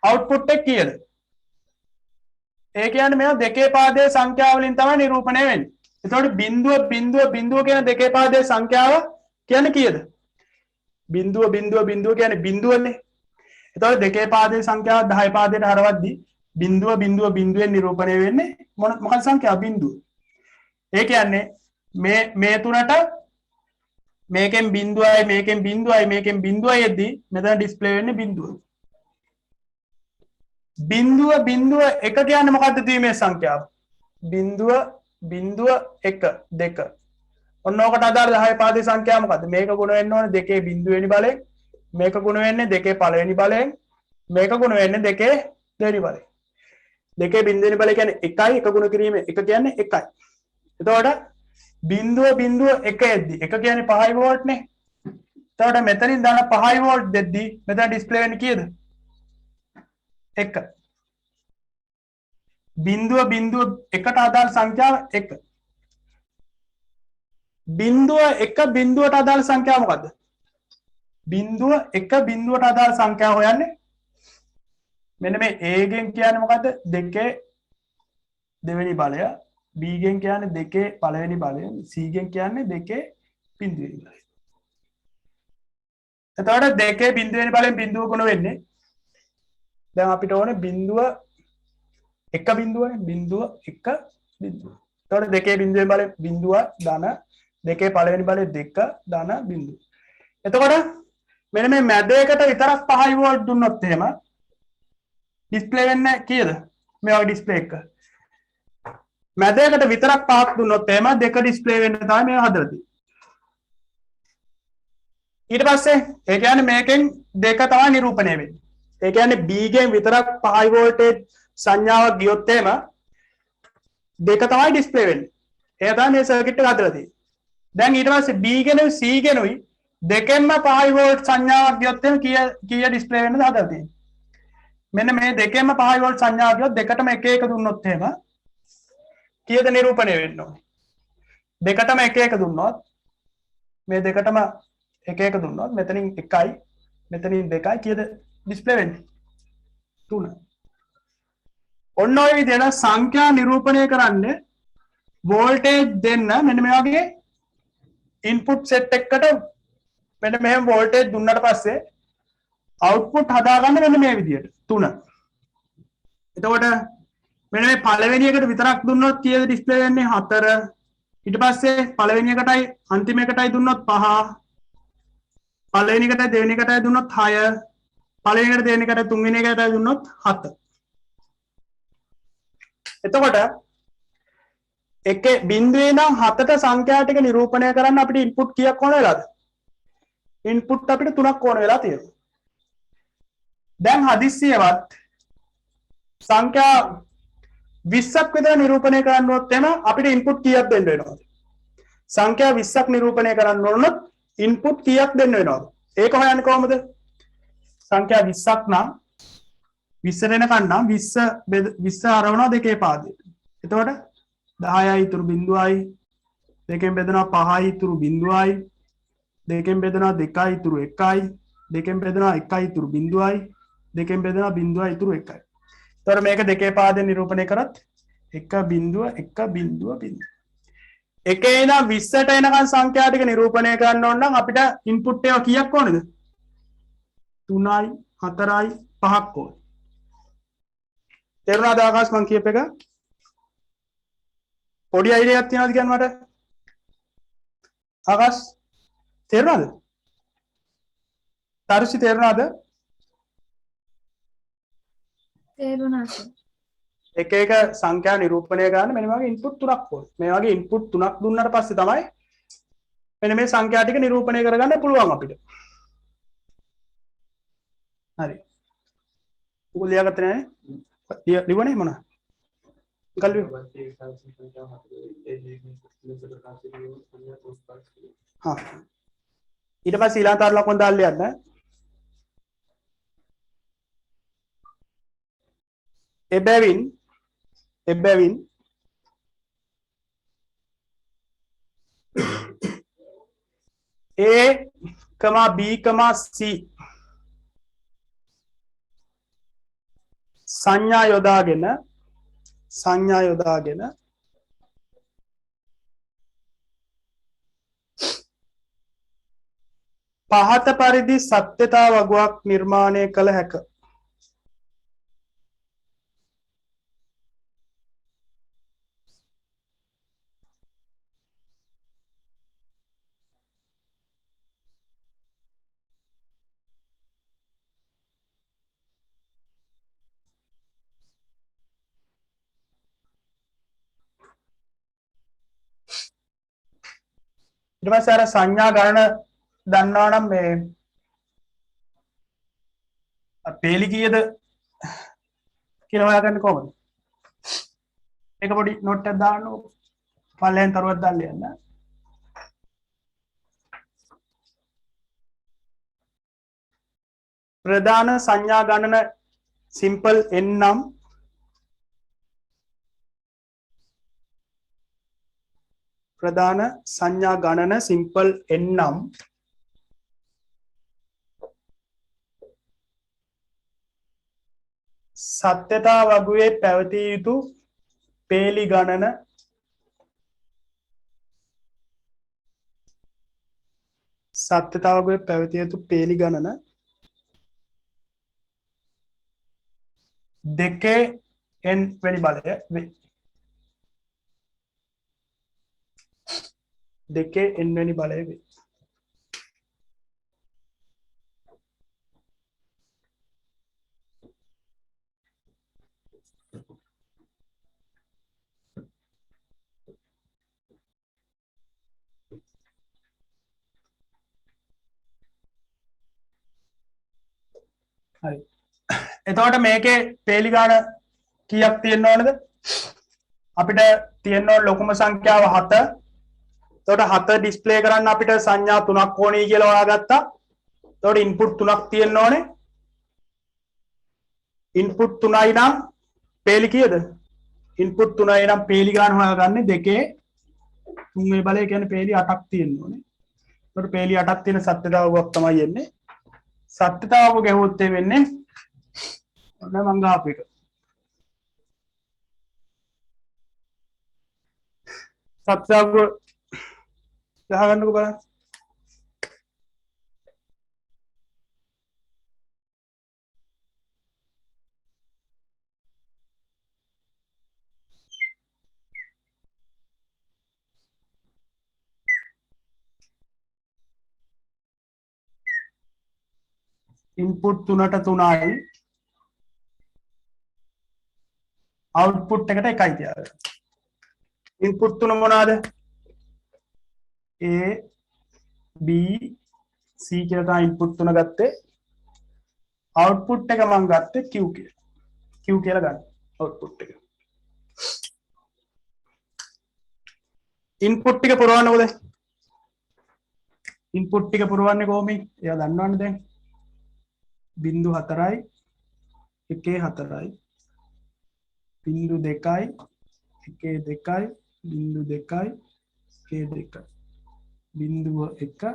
අවුට්පුට් එක කීයද? ඒ කියන්නේ මේවා දෙකේ පාදයේ සංඛ්‍යාව වලින් තමයි නිරූපණය වෙන්නේ. එතකොට බිංදුව කියන දෙකේ පාදයේ සංඛ්‍යාව කියන්නේ කීයද? බිංදුව කියන්නේ බිංදුවනේ. එතකොට දෙකේ පාදයේ සංඛ්‍යාව 10 පාදයට හරවද්දී බිංදුවෙන් නිරූපණය වෙන්නේ මොකක්ද සංඛ්‍යාව? බිංදුව. ඒ කියන්නේ මේ තුනට මේකෙන් බිංදුවයි එද්දී මෙතන ඩිස්ප්ලේ වෙන්නේ බිංදුව. බිංදුව එක කියන්නේ මොකද්ද ද්විමේය සංඛ්‍යාව? බිංදුව 1 2. ඔන්න ඕකට අදාළ 10 පාදයේ සංඛ්‍යාව මොකද්ද? මේක ගුණ වෙන්න ඕනේ 2 බිංදුවෙනි බලයෙන්, මේක ගුණ වෙන්නේ 2 පළවෙනි බලයෙන්, මේක ගුණ වෙන්නේ 2 දෙවෙනි බලයෙන්. 2 බිංදුවෙනි බලය කියන්නේ 1යි, එක ගුණ කිරීම 1 කියන්නේ 1යි. එතකොට බිංදුව 1 එද්දි 1 කියන්නේ 5 වෝල්ට් නේ. එතකොට මෙතනින් දාන 5 වෝල්ට් දෙද්දි මෙතන ඩිස්ප්ලේ වෙන්නේ කීයද? 1. බිංදුව එකට අදාළ සංඛ්‍යාව 1. බිංදුවට අදාළ සංඛ්‍යාව මොකද්ද? බිංදුව 1 බිංදුවට අදාළ සංඛ්‍යාව හොයන්නේ මෙන්න මේ A ගෙන් කියන්නේ මොකද්ද? 2 දෙවෙනි බලය, B ගෙන් කියන්නේ 2 පළවෙනි බලය, C ගෙන් කියන්නේ 2 බිංදුවෙනි බලය. එතකොට 2 බිංදුවෙනි බලයෙන් බිංදුව ගුණ වෙන්නේ දැන් අපිට ඕනේ බිංදුව 1 බිංදුවනේ බිංදුව 1 බිංදුව. එතකොට 2 බිංදුවෙන් බලයෙන් බිංදුව ධන 2 පළවෙනි බලය 2 ධන බිංදුව. එතකොට මෙන්න මේ මැදයකට විතරක් 5 වෝල්ට් දුන්නොත් එහෙම ඩිස්ප්ලේ වෙන්නේ කීයද? මේ වගේ ඩිස්ප්ලේ එක. මැදයකට විතරක් 5ක් දුන්නොත් එහෙම දෙක ඩිස්ප්ලේ වෙන්න තමයි මේව හදලා තියෙන්නේ. ඊට පස්සේ ඒ කියන්නේ මේකෙන් දෙක තමයි නිරූපණය වෙන්නේ. ඒ කියන්නේ B ගෙන් විතරක් 5 වෝල්ටේජ් සංඥාවක් ගියොත් එහෙම දෙක තමයි ඩිස්ප්ලේ වෙන්නේ. ඒ තමයි මේ සර්කිට් එක හදලා තියෙන්නේ. දැන් ඊට පස්සේ B ගෙනුයි C ගෙනුයි දෙකෙන්ම 5 වෝල්ට් සංඥාවක් ගියොත් එහෙම කීය ඩිස්ප්ලේ වෙන්නද හදලා තියෙන්නේ. මෙන්න මේ දෙකෙන්ම 5 වෝල්ට් සංඥාවක් ගියොත් දෙකටම එක එක දුන්නොත් එහෙම කීයද නිරූපණය වෙන්න ඕනේ? දෙකටම එක එක දුන්නොත් මේ දෙකටම එක එක දුන්නොත් මෙතනින් 1යි මෙතනින් 2යි කීයද ඩිස්ප්ලේ වෙන්නේ? 3. ඔන්න ඔය විදිහට සංඛ්‍යා නිරූපණය කරන්නේ වෝල්ටේජ් දෙන්න මෙන්න මේ වගේ ඉන්පුට් සෙට් එකකට මෙන්න මෙහෙම වෝල්ටේජ් දුන්නාට පස්සේ අවුට්පුට් හදාගන්න මෙන්න මේ විදිහට 3. එතකොට මෙන්න මේ පළවෙනි එකට විතරක් දුන්නොත් කීයද ඩිස්ප්ලේ වෙන්නේ? 4. ඊට පස්සේ පළවෙනි එකටයි අන්තිම එකටයි දුන්නොත් 5. පළවෙනි එකටයි දෙවෙනි එකටයි දුන්නොත් 6. පළවෙනි එකට දෙවෙනි එකට තුන්වෙනි එකටයි දුන්නොත් 7. එතකොට එකේ බිඳුවේ ඉඳන් 7ට සංඛ්‍යා ටික නිරූපණය කරන්න අපිට ඉන්පුට් කීයක් ඕන වෙලාද? ඉන්පුට් අපිට 3ක් ඕන වෙලා තියෙනවා. දැන් හදිස්සියවත් සංඛ්‍යා 20ක් විතර නිරූපණය කරන්න ඕනොත් එහෙම අපිට ඉන්පුට් කීයක් දෙන්න වෙනවද? සංඛ්‍යා 20ක් නිරූපණය කරන්න ඕනොත් ඉන්පුට් කීයක් දෙන්න වෙනවද? ඒක හොයන්නේ කොහොමද? සංඛ්‍යා 20ක් නම් 20 වෙනකන් නම් 20 හරවනවා දෙකේ පාදයට. එතකොට 10යි ඉතුරු 0යි දෙකෙන් බෙදනවා 5යි ඉතුරු 0යි දෙකෙන් බෙදනවා 2යි ඉතුරු 1යි දෙකෙන් බෙදනවා 1යි ඉතුරු 0යි දෙකෙන් බෙදනවා 0යි ඉතුරු 1යි. එතකොට මේක දෙකේ පාදයෙන් නිරූපණය කරත් 1.1.0 එකේ ඉඳන් 20ට එනකන් සංඛ්‍යා ටික නිරූපණය කරන්න ඕන නම් අපිට ඉන්පුට් ඒවා කීයක් ඕනද? 3යි 4යි 5ක් ඕන. තේරුණාද ආකාශ මං කියප එක? පොඩි අයිඩියාවක් තියනවාද කියන්න මට? ආකාශ තේරුණාද? තරුෂි තේරුණාද? තේරුණා සර්. එක එක සංඛ්‍යා නිරූපණය කරන්න මෙන්න මේ වගේ ඉන්පුට් තුනක් ඕන. මේ වගේ ඉන්පුට් තුනක් දුන්නාට පස්සේ තමයි මෙන්න මේ සංඛ්‍යා ටික නිරූපණය කරගන්න පුළුවන් අපිට. හරි. උගල ලියාගත්තේ නැහැ? ලිවනේ මොනවා? कल हाँ ඊට පස්සේ ඊළඟ තර ලකුණු දාලා ලියන්න එබැවින් A, B, C සංඥා යොදාගෙන පහත පරිදි සත්‍යතා වගුවක් නිර්මාණය කළ හැක. ඊට පස්සේ අර සංඥා ගණන දන්නවා නම් මේ පේලි කීයද කියලා හොයාගන්නේ කොහොමද? ඒක පොඩි නෝට් එකක් දාන්න ඕක. පල්ලෙන් තරුවක් දාන්න යන්න. ප්‍රධාන සංඥා ගණන සිම්පල් n නම් प्रधान संज्ञा गणन सिंपल n නම් සත්‍යතා වගුවේ පැවතිය යුතු පේලි ගණන සත්‍යතා වගුවේ පැවතිය යුතු පේලි ගණන දෙකේ n වෙනි බලය දෙකේ n වෙනි බලය වේ. හරි. එතකොට මේකේ පේලි ගාන කීයක් තියෙන්න ඕනද? අපිට තියෙන්න ඕන ලොකුම සංඛ්‍යාව 7. එතකොට 7 ඩිස්ප්ලේ කරන්න අපිට සංඥා 3ක් ඕනේ කියලා හොයාගත්තා. එතකොට ඉන්පුට් 3ක් තියෙන්න ඕනේ. ඉන්පුට් 3යි නම් පේලි කීයද? ඉන්පුට් 3යි නම් පේලි ගන්න හොයාගන්නේ දෙකේ තුන්වෙනි බලය කියන්නේ පේලි 8ක් තියෙන්න ඕනේ. ඒකට පේලි 8ක් තියෙන සත්‍යතාවයක් තමයි එන්නේ. සත්‍යතාවක ගැහුවොත් වෙන්නේ ඔන්න මං ගාපු එක. සත්‍යතාවක ගහගන්නකෝ බලන්න. ඉන්පුට් 3ට 3යි අවුට්පුට් එකට 1යි තියාගන්න. ඉන්පුට් 3 මොනවාද? A B C කියලා තමයි ඉන්පුට් 3 ගත්තේ. අවුට්පුට් එක මම ගත්තේ Q කියලා. Q කියලා ගන්න අවුට්පුට් එක. ඉන්පුට් ටික පුරවන්නකොද? ඉන්පුට් ටික පුරවන්නේ කොහොමද? එයා දන්නවනේ දැන්. 0.4යි 1.4යි 0.2යි 1.2යි 0.2යි 1.2යි 0.1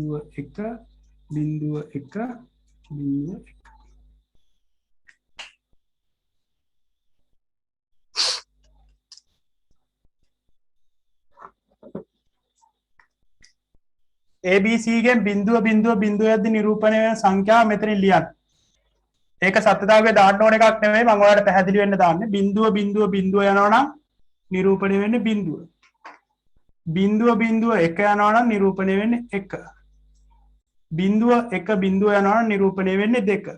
0.1 0.1 0.1 ABC ගෙන් බිඳුව බිඳුව බිඳුව යද්දි නිරූපණය වෙන සංඛ්‍යාව මෙතනින් ලියන්න. ඒක සත්‍යතාවයේ දාන්න ඕන එකක් නෙමෙයි මම ඔයාලට පැහැදිලි වෙන්න දාන්නේ. බිඳුව බිඳුව බිඳුව යනවා නම් නිරූපණය වෙන්නේ බිඳුව. බිඳුව බිඳුව 1 යනවා නම් නිරූපණය වෙන්නේ 1. බිඳුව 1 බිඳුව යනවා නම් නිරූපණය වෙන්නේ 2.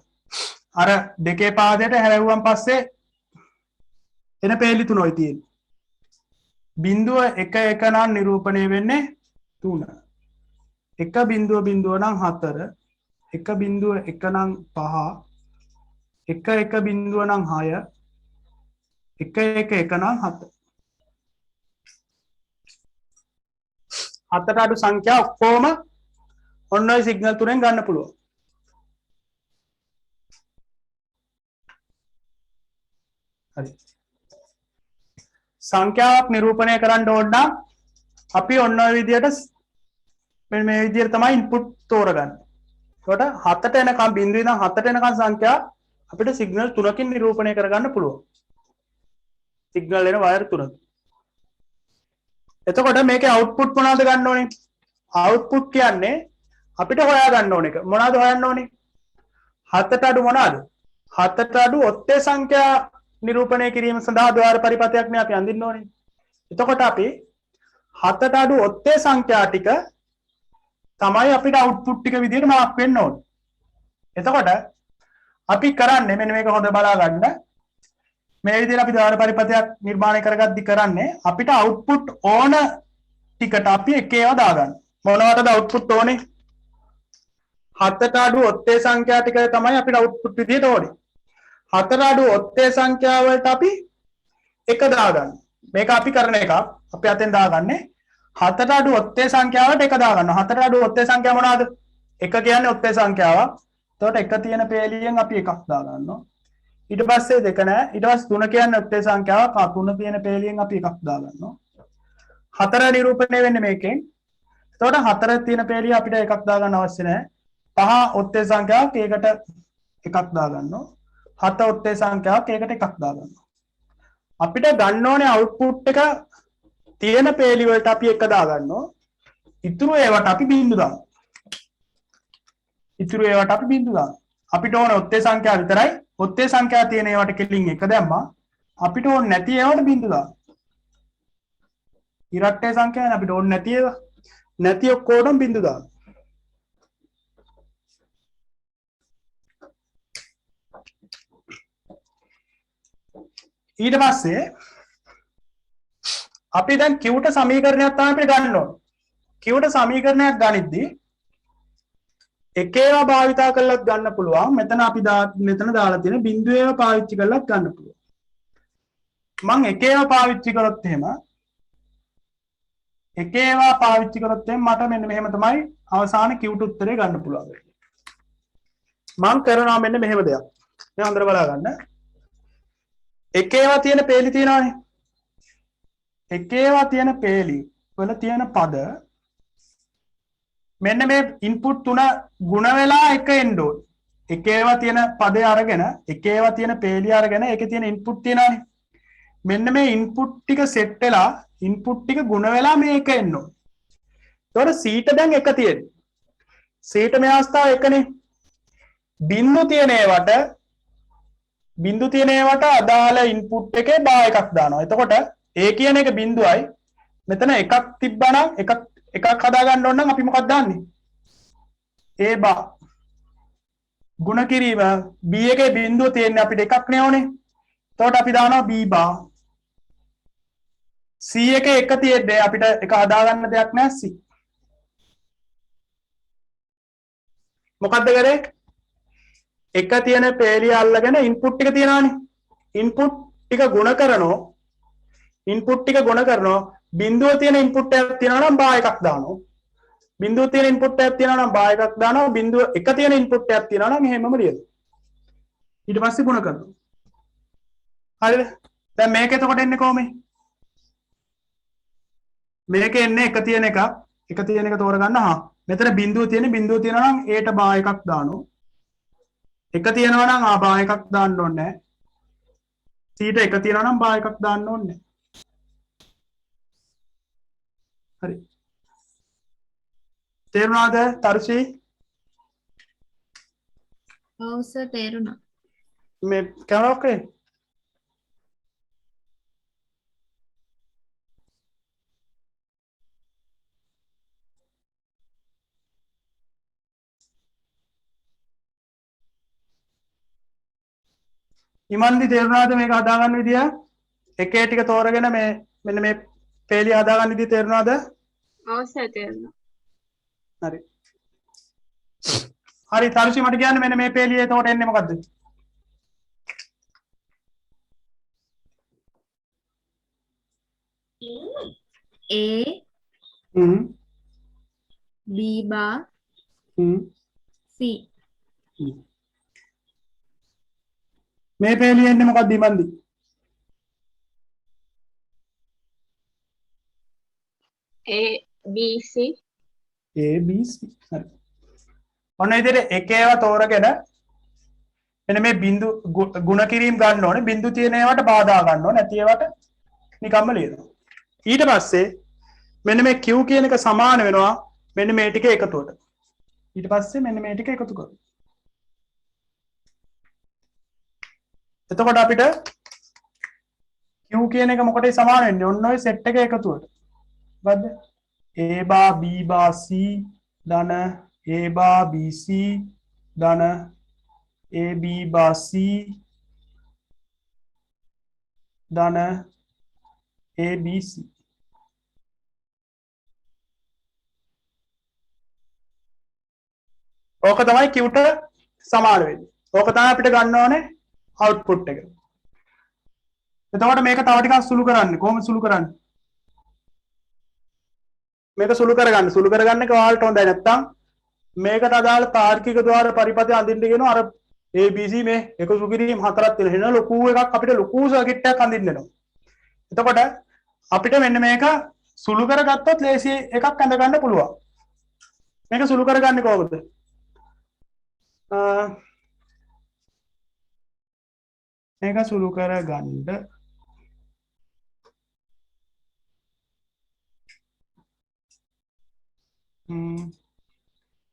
අර දෙකේ පාදයට හැරෙව්වන් පස්සේ එන පේලි තුනයි තියෙන්නේ. බිඳුව 1 1 නම් නිරූපණය වෙන්නේ 3. 1 බිඳුව බිඳුව නම් 4 1 බිඳුව 1 නම් 5 1 1 බිඳුව නම් 6 1 1 1 නම් 7 හතට අඩු සංඛ්‍යා ඔක්කොම ඔන්න ඔය සිග්නල් තුනෙන් ගන්න පුළුවන්. හරි. සංඛ්‍යාවක් නිරූපණය කරන්න ඕන නම් අපි ඔන්න ඔය විදිහට මේ විදිහට තමයි ඉන්පුට් තෝරගන්නේ. ඒකට 7ට එනකම් බිඳුවේ ඉඳන් 7ට එනකම් සංඛ්‍යා අපිට සිග්නල් තුනකින් නිරූපණය කරගන්න පුළුවන්. සිග්නල් එන වයර් තුනක්. එතකොට මේකේ අවුට්පුට් මොනවද ගන්න ඕනේ? අවුට්පුට් කියන්නේ අපිට හොයා ගන්න ඕන එක. මොනවද හොයන්න ඕනේ? 7ට අඩු මොනවද? 7ට අඩු ඔත්තේ සංඛ්‍යා නිරූපණය කිරීම සඳහා ද්වාර පරිපථයක් නේ අපි අඳින්න ඕනේ. එතකොට අපි 7ට අඩු ඔත්තේ සංඛ්‍යා ටික තමයි අපිට අවුට්පුට් ටික විදිහට මාක් වෙන්න ඕනේ. එතකොට අපි කරන්නේ මෙන්න මේක හොඳ බලා ගන්න. මේ විදිහට අපි ද්වාර පරිපථයක් නිර්මාණය කරගද්දි කරන්නේ අපිට අවුට්පුට් ඕන ටිකට අපි එක ඒවා දාගන්න. මොනවටද අවුට්පුට් ඕනේ? 7ට අඩු ඔත්තේ සංඛ්‍යා ටික තමයි අපිට අවුට්පුට් විදිහට ඕනේ. 4 අඩු ඔත්තේ සංඛ්‍යා වලට අපි 1 දාගන්න. මේක අපි කරන එක. අපි අතෙන් දාගන්නේ 7ට අඩු ඔත්තේ සංඛ්‍යාවට 1 දාගන්නවා. 7ට අඩු ඔත්තේ සංඛ්‍යාව මොනවද? 1 කියන්නේ ඔත්තේ සංඛ්‍යාවක්. එතකොට 1 තියෙන පේලියෙන් අපි 1ක් දාගන්නවා. ඊට පස්සේ 2 නෑ. ඊට පස්සේ 3 කියන්නේ ඔත්තේ සංඛ්‍යාවක්. 3 තියෙන පේලියෙන් අපි 1ක් දාගන්නවා. 4 නිරූපණය වෙන්නේ මේකෙන්. එතකොට 4 තියෙන පේලිය අපිට 1ක් දාගන්න අවශ්‍ය නෑ. 5 ඔත්තේ සංඛ්‍යාවක් ඒකට 1ක් දාගන්නවා. 7 ඔත්තේ සංඛ්‍යාවක් ඒකට 1ක් දාගන්නවා. අපිට ගන්න ඕනේ අවුට්පුට් එක තියෙන පේලි වලට අපි 1 දාගන්නවා. ඉතුරු ඒවට අපි බිංදු දානවා. ඉතුරු ඒවට අපි බිංදු දානවා. අපිට ඕන ඔත්තේ සංඛ්‍යාව විතරයි. ඔත්තේ සංඛ්‍යාව තියෙන ඒවට කෙලින් 1 දැම්මා. අපිට ඕන නැති ඒවට බිංදු දානවා. ඉරට්ටේ සංඛ්‍යාව අපිට ඕන නැති ඒවා. නැති ඔක්කොටම බිංදු දානවා. ඊට පස්සේ අපි දැන් Qට සමීකරණයක් තමයි අපිට ගන්න ඕන. Qට සමීකරණයක් ගනිද්දී එක ඒවා භාවිතා කරලත් ගන්න පුළුවන්. මෙතන අපි මෙතන දාලා තියෙන බිංදු ඒවා පාවිච්චි කරලත් ගන්න පුළුවන්. මම එක ඒවා පාවිච්චි කරොත් එහෙම මට මෙන්න මෙහෙම තමයි අවසාන Qට උත්තරේ ගන්න පුළුවන්. මම කරනවා මෙන්න මෙහෙම දෙයක්. මේ හොඳට බලා ගන්න. එක ඒවා තියෙන පේලි තියෙනවානේ. එක ඒවා තියෙන පේලි වල තියෙන පද මෙන්න මේ ඉන්පුට් තුන ಗುಣ වෙලා එක එන්න ඕනේ. එක ඒවා තියෙන පදේ අරගෙන එක ඒවා තියෙන පේලි අරගෙන ඒකේ තියෙන ඉන්පුට් තියෙනවානේ. මෙන්න මේ ඉන්පුට් ටික සෙට් වෙලා ඉන්පුට් ටික ಗುಣ වෙලා මේක එන්න ඕනේ. එතකොට c ට දැන් එක තියෙන්නේ. c ට මේ අවස්ථාව එකනේ. බිංදු තියෙන ඒවට අදාළ ඉන්පුට් එකේ බා එකක් දානවා. එතකොට a කියන එක බිංදුවයි. මෙතන එකක් තිබ්බනම් එකක් හදා ගන්න ඕන නම් අපි මොකක්ද දාන්නේ? a බා. ಗುಣ කිරීම b එකේ බිංදුව තියෙන්නේ අපිට එකක් නේ ඕනේ. එතකොට අපි දානවා b බා. c එකේ එක තියෙද්දී අපිට එක හදා ගන්න දෙයක් නැහැ c. මොකද්ද කරේ? එක තියෙන පේලිය අල්ලගෙන ඉන්පුට් ටික තියනවානේ. ඉන්පුට් ටික ගුණ කරනවා. බිංදුව තියෙන ඉන්පුට් එකක් තියනවා නම් බා එකක් දානවා. බිංදුව තියෙන ඉන්පුට් එකක් තියනවා නම් බා එකක් දානවා. බිංදුව එක තියෙන ඉන්පුට් එකක් තියනවා නම් එහෙමම ලියනවා. ඊට පස්සේ ගුණ කරනවා. හරිද? දැන් මේක එතකොට එන්නේ කොහොමද? මේක එන්නේ එක තියෙන එක තෝරගන්න. මෙතන බිංදුව තියෙනවා නම් a ට බා එකක් දානවා. එක තියෙනවා නම් ආ බා එකක් දාන්න ඕනේ නැහැ. c ට එක තියෙනවා නම් බා එකක් දාන්න ඕනේ නැහැ. හරි. තේරුණාද තර්ෂි? ඔව් සර් තේරුණා. මේ කැමරා ඔකේ? ඉමන්දි තේරුණාද මේක හදාගන්න විදිය? එකේ ටික තෝරගෙන මේ මෙන්න මේ පේලිය හදාගන්න විදිය තේරුණාද? ඔව් සර් තේරුණා. හරි. හරි තර්ෂි මට කියන්න මෙන්න මේ පේලිය එතකොට එන්නේ මොකද්ද? A hmm B bar hmm C. මේ පේලිය එන්නේ මොකද්ද ඉමන්දි? A B C. A B C. හරි. ඔන්න ඉතින් එක ඒවා තෝරගෙන මෙන්න මේ බිංදු ಗುಣ කිරීම ගන්න ඕනේ. බිංදු තියෙන ඒවාට බාධා ගන්න ඕනේ. නැති ඒවාට නිකම්ම ලියනවා. ඊට පස්සේ මෙන්න මේ Q කියන එක සමාන වෙනවා මෙන්න මේ ටික එකතුවට. ඊට පස්සේ මෙන්න මේ ටික එකතු කරනවා. එතකොට අපිට Q කියන එක මොකටද සමාන වෙන්නේ? ඔන්න ඔය සෙට් එක එකතුවට. මොකද්ද? A bar B bar C ධන A bar B C ධන A B bar C ධන A B C. ඕක තමයි Q ට සමාන වෙන්නේ. ඕක තමයි අපිට ගන්න ඕනේ output එක. එතකොට මේක තව ටිකක් සුළු කරන්න. කොහොමද සුළු කරන්නේ? මේක සුළු කරගන්න. සුළු කරගන්න එක ඔයාලට හොඳයි නැත්තම් මේකට අදාළ තාර්කික ద్వාර පරිපථය අඳින්න කියනවා. අර ABC මේ එක සුළු කිරීම හතරක් තියෙන. එහෙනම් ලොකු එකක් අපිට ලොකු සර්කිට් එකක් අඳින්න වෙනවා. එතකොට අපිට මෙන්න මේක සුළු කරගත්තොත් ලේසි එකක් අඳ ගන්න පුළුවන්. මේක සුළු කරගන්නේ කොහොමද? මේක සුළු කරගන්න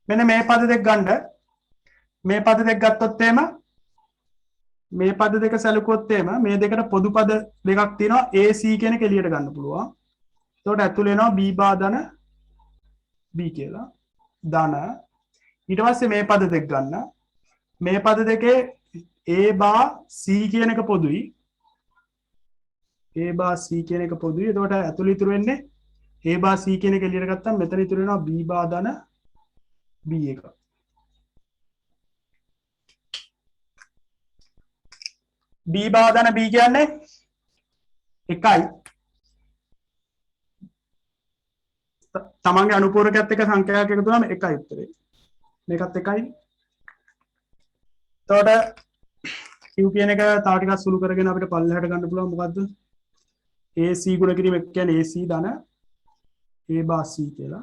මෙන්න මේ පද දෙක ගන්න. මේ පද දෙක ගත්තොත් එහෙම මේ පද දෙක සැලකුවොත් එහෙම මේ දෙකට පොදු පද දෙකක් තියෙනවා AC කියන එක එළියට ගන්න පුළුවන්. එතකොට ඇතුළේ එනවා B බා ධන B කියලා. ධන ඊට පස්සේ මේ පද දෙක ගන්න. මේ පද දෙකේ A බා C කියන එක පොදුයි. A බා C කියන එක පොදුයි. එතකොට ඇතුළේ ඉතුරු වෙන්නේ A බා C කියන එක එළියට ගත්තම මෙතන ඉතුරු වෙනවා B බා ධන B එක. B බා ධන B කියන්නේ 1යි. තමන්ගේ අනුපූරකයත් එක්ක සංඛ්‍යාවක් එකතු වුණාම 1යි උත්තරේ. මේකත් 1යි. එතකොට Q කියන එක තව ටිකක් සුළු කරගෙන අපිට පල්ලෙහාට ගන්න පුළුවන් මොකද්ද? AC ගුණ කිරීම කියන්නේ AC ධන A බා C කියලා.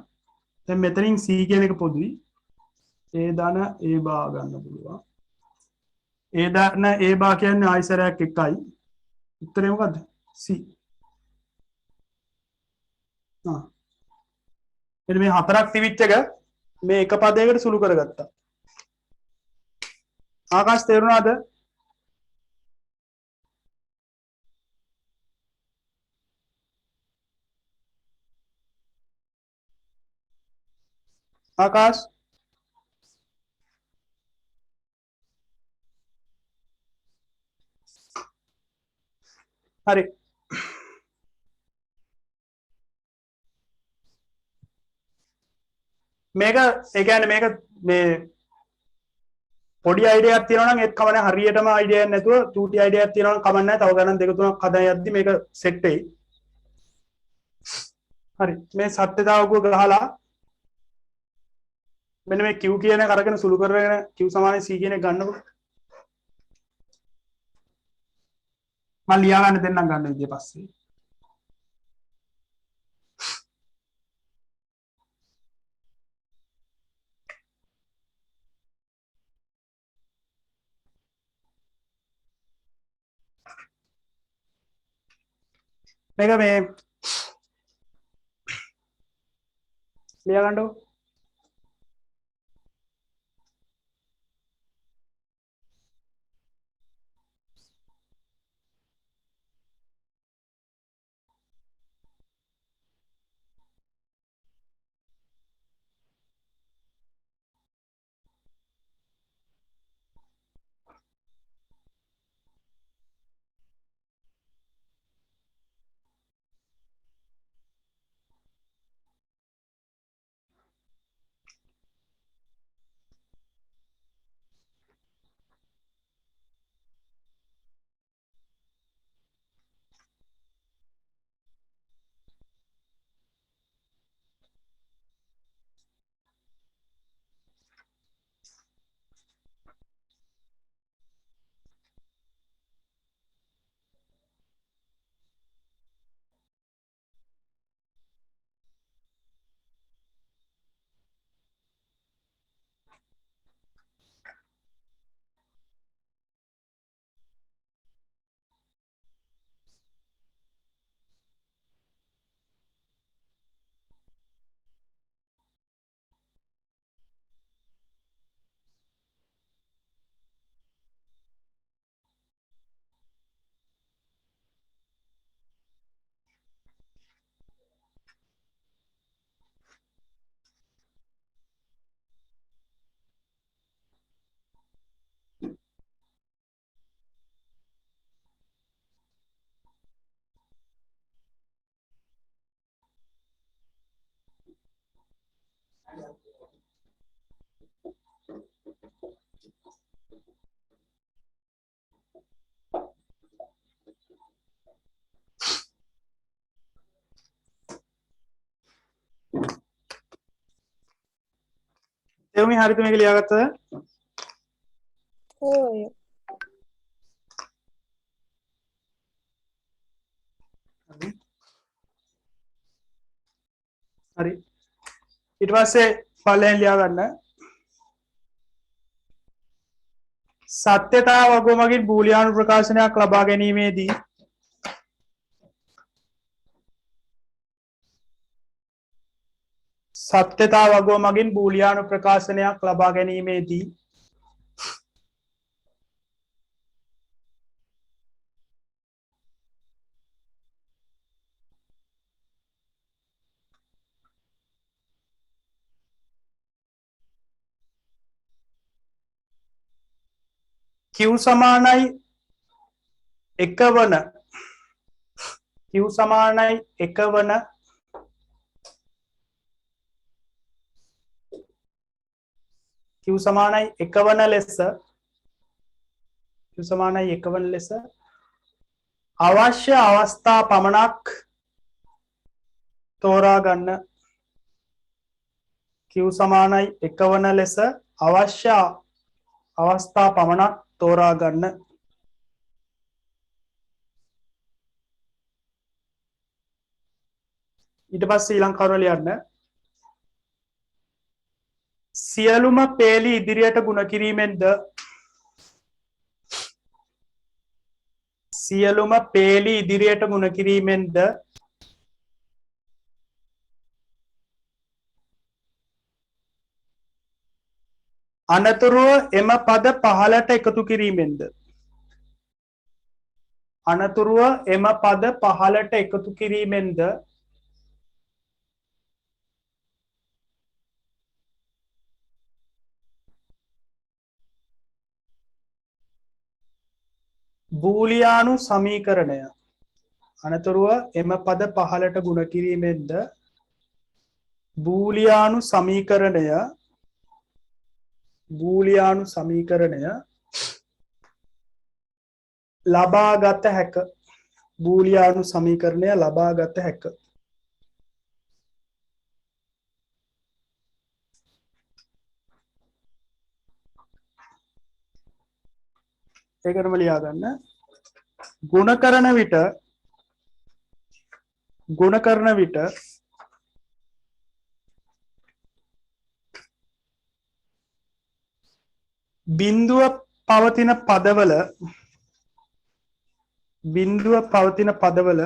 දැන් මෙතනින් C කියන එක පොදුයි. A ධන A බා ගන්න පුළුවන්. A ධන A බා කියන්නේ ආයිසරයක් එකයි. උත්තරේ මොකද්ද? C. එතන මේ හතරක් තිබිච්ච එක මේ එක පදයකට සුළු කරගත්තා. ආකාශ තේරුණාද? ආකාශ හරි. මේක ඒ කියන්නේ මේක මේ පොඩි අයිඩියාවක් තියෙනවා නම් ඒත් කමන්නේ හරියටම අයිඩියාවක් නැතුව චූටි අයිඩියාවක් තියෙනවා නම් කමන්නේ නැහැ. තව ගණන් දෙක තුනක් හදා යද්දි මේක සෙට් වෙයි. හරි. මේ සත්‍යතාවකුව ගහලා මෙන්න මේ Q කියන එක අරගෙන සුළු කරගෙන Q සමානයි C කියන එක ගන්නකො. මම ලියා ගන්න දෙන්නම් ගන්න විදිය පස්සේ. මේක මේ ලියා ගන්නකො. එවුනි හරියට මේක ලියාගත්තද? ඔය හරි. ඊට පස්සේ පල්ලෙන් ලියා ගන්න. සත්‍යතාව වගුව මගින් බූලියානු ප්‍රකාශනයක් ලබා ගැනීමේදී සත්‍යතාව වගුව මගින් බූලියානු ප්‍රකාශනයක් ලබා ගැනීමේදී Q සමානයි 1 වන Q සමානයි 1 වන Q සමානයි 1 වන ලෙස Q සමානයි 1 වන ලෙස අවශ්‍ය අවස්ථා පමණක් තෝරා ගන්න. Q සමානයි 1 වන ලෙස අවශ්‍ය අවස්ථා පමණක් තෝරා ගන්න. ඊට පස්සේ ඊළඟ කරුණ ලියන්න. සියලුම පේලි ඉදිරියට ගුණ කිරීමෙන්ද සියලුම පේලි ඉදිරියට ගුණ කිරීමෙන්ද අනතුරුව එම පද පහළට එකතු කිරීමෙන්ද අනතුරුව එම පද පහළට එකතු කිරීමෙන්ද බූලියානු සමීකරණය අනතුරුව එම පද පහළට ගුණ කිරීමෙන්ද බූලියානු සමීකරණය ලබාගත හැක. බූලියානු සමීකරණය ලබාගත හැක. ඒකටම ලියා ගන්න. ගුණ කරන විට බිඳුව පවතින පදවල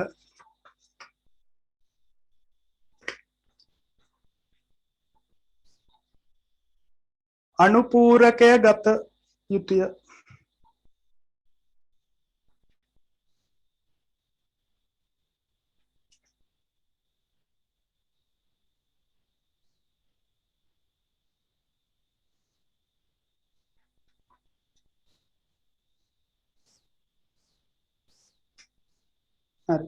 අනුපූරකය ගත යුතුය. හරි.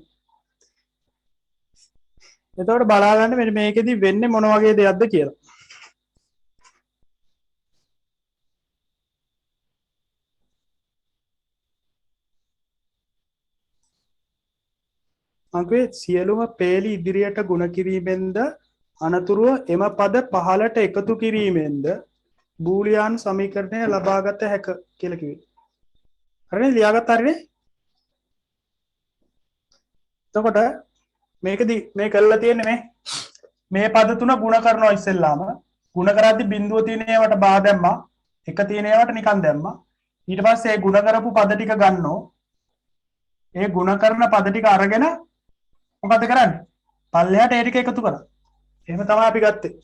එතකොට බලා ගන්න මෙන්න මේකෙදි වෙන්නේ මොන වගේ දෙයක්ද කියලා. අංකේ සියලුම පේලි ඉදිරියට ගුණ කිරීමෙන්ද අනතුරුව එම පද පහළට එකතු කිරීමෙන්ද බූලියානු සමීකරණය ලබාගත හැක කියලා කිව්වේ. හරිනේ ලියාගත්ත හරිනේ? එතකොට මේකදී මේ කරලා තියෙන්නේ මේ පද තුන ಗುಣ කරනවා ඉස්සෙල්ලාම ಗುಣ කරද්දී බිඳුව තියෙන ඒවාට බා දැම්මා එක තියෙන ඒවාට නිකන් දැම්මා ඊට පස්සේ ඒ ಗುಣ කරපු පද ටික ගන්නෝ ඒ ಗುಣ කරන පද ටික අරගෙන මොකද කරන්නේ පල්ලෙහාට ඒ ටික එකතු කරා එහෙම තමයි අපි ගත්තේ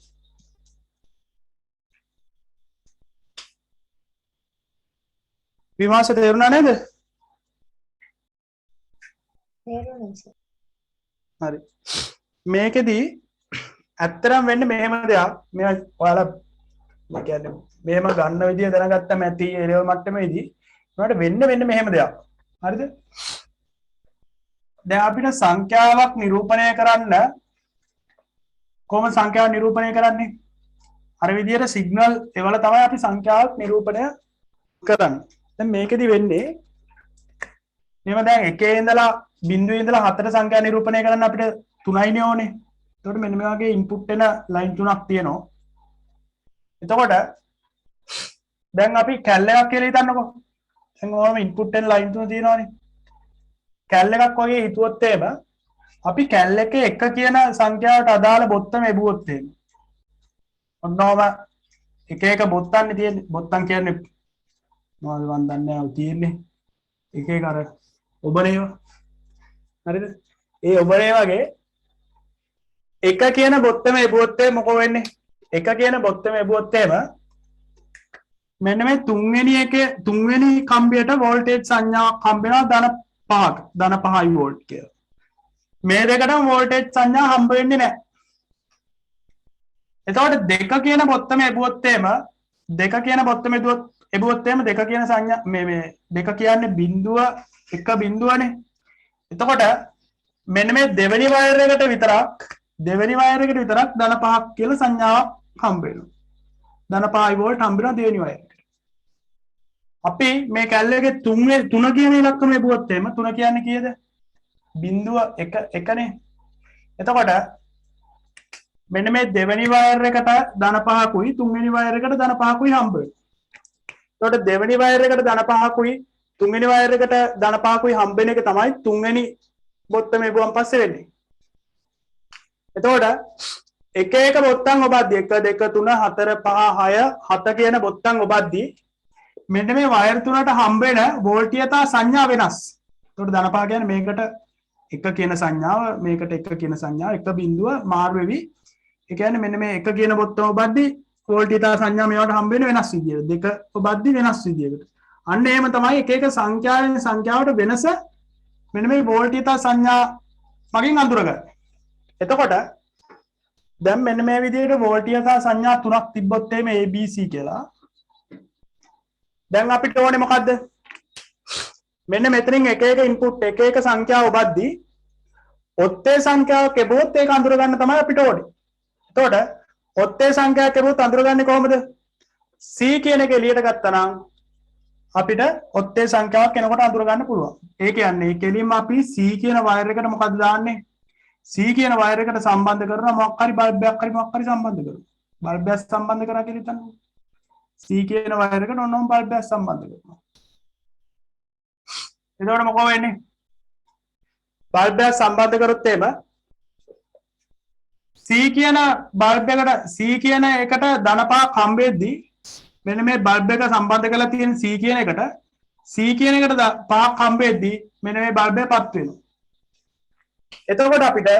විමාස තේරුණා නේද තේරුණා. හරි මේකෙදී ඇත්තරම් වෙන්නේ මෙහෙම දෙයක් මේ ඔයාලා මම කියන්නේ මෙහෙම ගන්න විදිය දැනගත්තම ඇති ඒ ලෙවල් මට්ටමේදී උනාට වෙන්න මෙහෙම දෙයක් හරිද දැන් අපිට සංඛ්‍යාවක් නිරූපණය කරන්න කොහොමද සංඛ්‍යාව නිරූපණය කරන්නේ අර විදියට සිග්නල් ඒවල තමයි අපි සංඛ්‍යාවක් නිරූපණය කරන්නේ දැන් මේකෙදී වෙන්නේ මෙහෙම දැන් එකේ ඉඳලා බිඳුවේ ඉඳලා හතර සංඛ්‍යා නිරූපණය කරන්න අපිට 3යිනේ ඕනේ. එතකොට මෙන්න මේ වගේ ඉන්පුට් එන ලයින් තුනක් තියෙනවා. එතකොට දැන් අපි කැල් එකක් කියලා හිතන්නකෝ. දැන් ඕනම ඉන්පුට් එන ලයින් තුන තියෙනවානේ. කැල් එකක් වගේ හිතුවොත් එහෙම අපි කැල් එකේ 1 කියන සංඛ්‍යාවට අදාළ බොත්තම එබුවොත් එහෙම. ඔන්නෝම එක එක බොත්තන්නේ තියෙන්නේ. බොත්තම් කියන්නේ මොනවද මන් දන්නේ නැහැ තියෙන්නේ. එක එක අර ඔබනේවා හරිද ඒ ඔබනේ වගේ එක කියන බොත්තම එබුවොත් මොකෝ වෙන්නේ එක කියන බොත්තම එබුවොත් එහෙම මෙන්න මේ තුන්වෙනි කම්බියට වෝල්ටේජ් සංඥාවක් හම්බ වෙනවා ධන 5යි වෝල්ට් කියලා මේ දෙකටම වෝල්ටේජ් සංඥා හම්බ වෙන්නේ නැහැ එතකොට දෙක කියන බොත්තම එබුවොත් එහෙම දෙක කියන බොත්තම එබුවොත් එහෙම දෙක කියන සංඥා මේ දෙක කියන්නේ බිඳුව එක බිඳුවනේ එතකොට මෙන්න මේ දෙවෙනි වයර් එකට විතරක් ධන 5ක් කියලා සංඥාවක් හම්බ වෙනවා. ධන 5 වෝල්ට් හම්බ වෙනවා දෙවෙනි වයර් එකට. අපි මේ කැල් එකේ 3 කියන ඉලක්කම ලැබුවොත් එහෙම 3 කියන්නේ කීයද? බිඳුව 1නේ. එතකොට මෙන්න මේ දෙවෙනි වයර් එකට ධන 5කුයි තුන්වෙනි වයර් එකට ධන 5කුයි හම්බ වෙනවා. එතකොට දෙවෙනි වයර් එකට ධන 5කුයි තුන්වෙනි වයර් එකට ධන 5කුයි හම්බ වෙන එක තමයි තුන්වෙනි බොත්තම එබුවන් පස්සේ වෙන්නේ. එතකොට එක එක බොත්තම් ඔබද්දී 1 2 3 4 5 6 7 කියන බොත්තම් ඔබද්දී මෙන්න මේ වයර් තුනට හම්බ වෙන වෝල්ටීයතා සංඥා වෙනස්. එතකොට ධනපහ කියන්නේ මේකට 1 කියන සංඥාව මේකට 1 කියන සංඥාව එක බිඳුව මාරු වෙවි. ඒ කියන්නේ මෙන්න මේ 1 කියන බොත්තම ඔබද්දී වෝල්ටීයතා සංඥා මේවට හම්බ වෙන වෙනස් විදියට. 2 ඔබද්දී වෙනස් විදියකට. අන්න එහෙම තමයි එක එක සංඛ්‍යාවෙන් සංඛ්‍යාවට වෙනස මෙන්න මේ වෝල්ටීයතා සංඥා මගින් අඳුරගන්න. එතකොට දැන් මෙන්න මේ විදිහට වෝල්ටීයතා සංඥා තුනක් තිබ්බොත් එimhe ABC කියලා. දැන් අපිට ඕනේ මොකද්ද? මෙන්න මෙතනින් එක එක ඉන්පුට් එක එක සංඛ්‍යාව ඔබද්දී ඔත්තේ සංඛ්‍යාවක් ලැබුවොත් ඒක අඳුර ගන්න තමයි අපිට ඕනේ. එතකොට ඔත්තේ සංඛ්‍යාවක් ලැබුවොත් අඳුරගන්නේ කොහොමද? C කියන එක එළියට ගත්තා නම් අපිට ඔත්තේ සංඛ්‍යාවක් එනකොට අඳුර ගන්න පුළුවන්. ඒ කියන්නේ කෙලින්ම අපි C කියන වයර් එකට මොකද්ද දාන්නේ? C කියන වයර් එකට සම්බන්ධ කරන මොකක් හරි බල්බයක් හරි මොකක් හරි සම්බන්ධ කරනවා. බල්බයක් සම්බන්ධ කරා කියලා හිතන්න. C කියන වයර් එකට ඔන්නෝම බල්බයක් සම්බන්ධ කරනවා. එතකොට මොකෝ වෙන්නේ? බල්බයක් සම්බන්ධ කරොත් එහෙම C කියන බල්බ් එකට C කියන එකට ධන පහක් හම්බෙද්දී මෙන්න මේ බල්බ් එක සම්බන්ධ කරලා තියෙන C කියන එකට C කියන එකට පහක් හම්බෙද්දී මෙන්න මේ බල්බ් එක පත් වෙනවා. එතකොට අපිට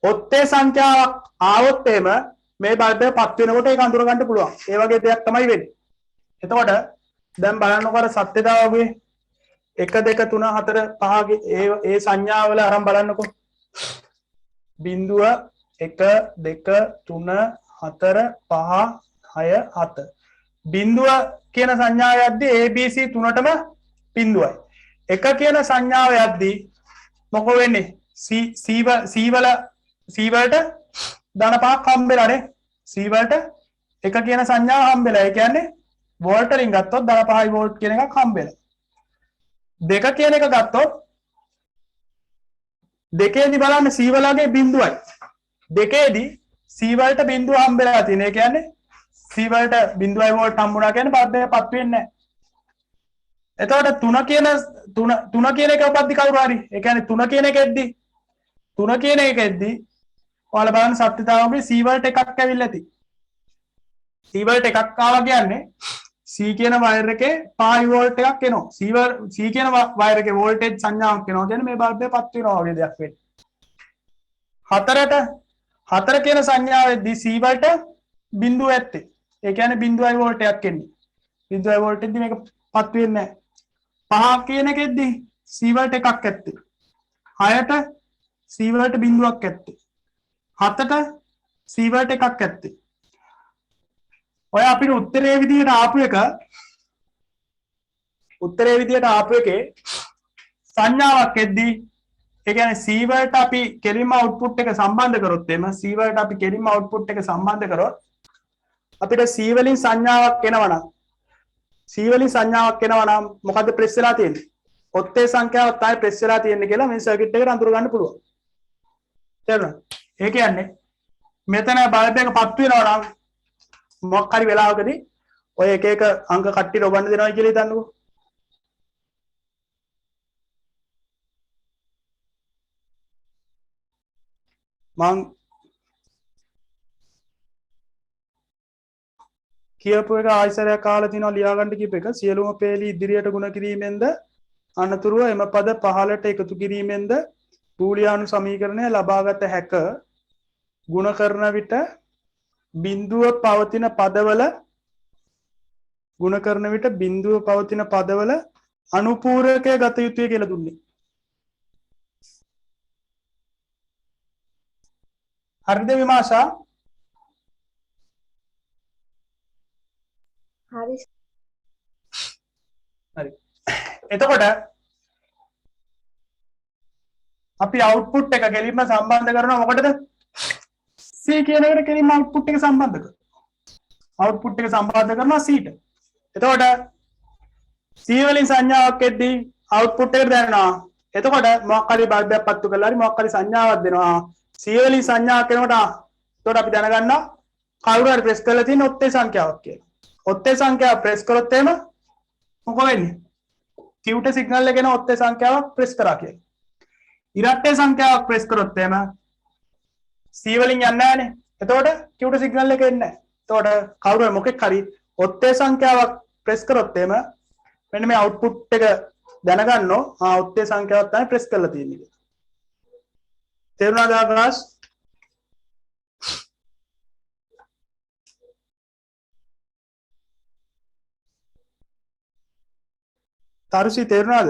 ඔත්තේ සංඛ්‍යාවක් ආවොත් එහෙම මේ බල්බ් එක පත් වෙනකොට ඒක අඳුර ගන්න පුළුවන්. ඒ වගේ දෙයක් තමයි වෙන්නේ. එතකොට දැන් බලන්නකො අර සත්‍යතාවගේ 1 2 3 4 5 ඒ සංඥාවල අරන් බලන්නකො. බිඳුව 1 2 3 4 5 6 7 බිඳුව කියන සංඥාව යද්දී ABC තුනටම බිඳුවයි. 1 කියන සංඥාව යද්දී මොකෝ වෙන්නේ? C වලට ධන පහක් හම්බෙලානේ. C වලට 1 කියන සංඥාව හම්බෙලා. ඒ කියන්නේ වෝල්ට් වලින් ගත්තොත් ධන 5යි වෝල්ට් කියන එකක් හම්බෙලා. 2 කියන එක ගත්තොත් දෙකේදී බලන්න C වලගේ බිඳුවයි. දෙකේදී C වලට බිඳුව හම්බෙලා තියෙන. ඒ කියන්නේ C වලට බිඳුවයි වෝල්ට් හම්බුණා කියන්නේ බල්බයපත් වෙන්නේ නැහැ. එතකොට 3 කියන එක ඔබද්දි කවුරු හරි. ඒ කියන්නේ 3 කියන එකෙද්දී ඔයාලා බලන්න සත්‍යතාවගේ C වලට එකක් ඇවිල්ලා තියෙයි. C වලට එකක් ආවා කියන්නේ C කියන වයර් එකේ 5 වෝල්ට් එකක් එනවා. C කියන වයර් එකේ වෝල්ටේජ් සංඥාවක් එනවා. කියන්නේ මේ බල්බ් එක පත් වෙනවා වගේ දෙයක් වෙන්නේ. 4 කියන සංඥාවේදී C වලට බිඳුව ඇත්තේ. ඒ කියන්නේ බිඳුවයි වෝල්ට් එකක් එන්නේ. බිඳුවයි වෝල්ට් එකදී මේක පත් වෙන්නේ නැහැ. 5 කියන එකෙද්දී C වලට එකක් ඇත්තේ. 6ට C වලට බිඳුවක් ඇත්තේ. 7ට C වලට එකක් ඇත්තේ. ඔය අපිට උත්තරේ විදියට ආපු එකේ සංඥාවක් එද්දී ඒ කියන්නේ C වලට අපි කෙලින්ම අවුට්පුට් එක සම්බන්ධ කරොත් එම C වලට අපි කෙලින්ම අවුට්පුට් එක සම්බන්ධ කරොත් අපිට C වලින් සංඥාවක් එනවා නම් මොකද්ද ප්‍රෙස් වෙලා තියෙන්නේ? ඔත්තේ සංඛ්‍යාවක් තමයි ප්‍රෙස් වෙලා තියෙන්නේ කියලා මේ සර්කිට් එකට අඳුර ගන්න පුළුවන්. තේරුණාද? ඒ කියන්නේ මෙතන බල්බ් එක පත් වෙනවා නම් මොකක් හරි වෙලාවකදී ඔය එක එක අංක කට්ටියට ඔබන්න දෙනවා කියලා හිතන්නකෝ. මං කියපු එක ආයසරයක් අහලා තිනවා ලියා ගන්න කියප එක සියලුම පේලි ඉදිරියට ගුණ කිරීමෙන්ද අනතුරුව එම පද පහලට එකතු කිරීමෙන්ද බූලියානු සමීකරණය ලබාගත හැක. ගුණ කරන විට බිඳුව පවතින පදවල අනුපූරකය ගත යුතුය කියලා දුන්නේ. හරිද විමාශා? හරි. හරි. එතකොට අපි අවුට්පුට් එක කෙලින්ම සම්බන්ධ කරනවා මොකටද? C කියන එකට කෙලින්ම අවුට්පුට් එක සම්බන්ධ කරනවා. අවුට්පුට් එක සම්බන්ධ කරනවා C ට. එතකොට C වලින් සංඥාවක් එද්දී අවුට්පුට් එකට දැනෙනවා. එතකොට මොකක් හරි බල්බයක් පත්තු කරලා හරි මොකක් හරි සංඥාවක් දෙනවා. C වලින් සංඥාවක් එනකොට එතකොට අපි දැනගන්නවා කවුරු හරි ප්‍රෙස් කරලා තියෙන ඔත්තේ සංඛ්‍යාවක් කියලා. ඔත්තේ සංඛ්‍යාව ප්‍රෙස් කරොත් එහෙම මොකෝ වෙන්නේ? Q ට සිග්නල් එක එන ඔත්තේ සංඛ්‍යාවක් ප්‍රෙස් කරා කියලා. ඉරට්ටේ සංඛ්‍යාවක් ප්‍රෙස් කරොත් එහෙම C වලින් යන්නේ නැහනේ. එතකොට Q ට සිග්නල් එක එන්නේ නැහැ. එතකොට කවුරු මොකෙක් හරි ඔත්තේ සංඛ්‍යාවක් ප්‍රෙස් කරොත් එම මෙන්න මේ අවුට්පුට් එක දැනගන්නෝ ඔත්තේ සංඛ්‍යාවක් තමයි ප්‍රෙස් කරලා තියෙන්නේ කියලා. තේරුණාද ආකාශ? තරුසි තේරුණාද?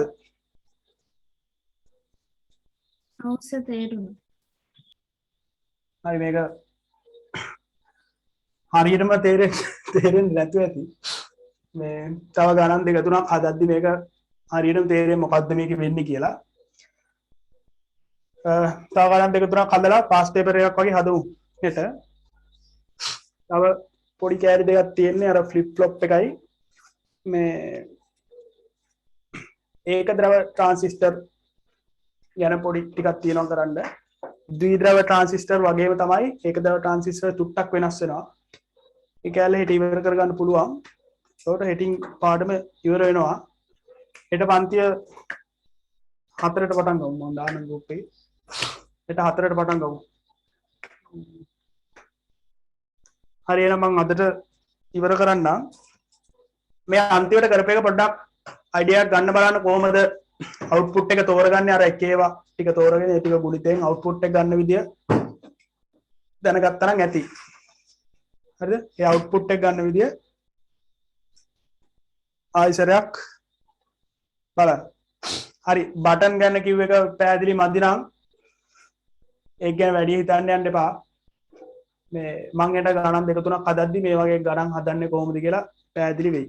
ඔව් සර් තේරුණා. හරි මේක හරියටම තේරෙන්නේ නැතුව ඇති. මේ තව ගණන් දෙක තුනක් හදද්දි මේක හරියටම තේරෙන්නේ මොකද්ද මේක වෙන්නේ කියලා. තව ගණන් දෙක තුනක් හදලා පාස් පේපර් එකක් වගේ හදමු හෙට. තව පොඩි කෑලි දෙකක් තියෙන්නේ අර ෆ්ලිප් ෆ්ලොප් එකයි මේ ඒක ද්‍රව ට්‍රාන්සිස්ටර් යන පොඩි ටිකක් තියෙනවා කරන්න. ද්විද්‍රව ට්‍රාන්සිස්ටර් වගේම තමයි ඒක ද්‍රව ට්‍රාන්සිස්ටර් තුට්ටක් වෙනස් වෙනවා. ඒ කැලේ හෙට ඉවර කරගන්න පුළුවන්. ඒකට හෙටින් පාඩම ඉවර වෙනවා. හෙට පන්තිය 4ට පටන් ගමු මම දාන ගෲප් එකේ. හෙට 4ට පටන් ගමු. හරි එහෙනම් මම අදට ඉවර කරන්නම්. මේ අන්තිමට කරපේක පොඩ්ඩක් අයිඩියා එකක් ගන්න බලන්න කොහොමද අවුට්පුට් එක තෝරගන්නේ අර එක ඒවා ටික තෝරගෙන ඒ ටික ගුණිතෙන් අවුට්පුට් එක ගන්න විදිය දැනගත්තා නම් ඇති. හරිද? ඒ අවුට්පුට් එක ගන්න විදිය ආයිසරයක් බලන්න. හරි බටන් ගන්න කිව් එක පැහැදිලි මදි නම් ඒක ගැන වැඩි හිතන්න යන්න එපා. මේ මම හෙට ගණන් දෙක තුනක් හදද්දි මේ වගේ ගණන් හදන්නේ කොහොමද කියලා පැහැදිලි වෙයි.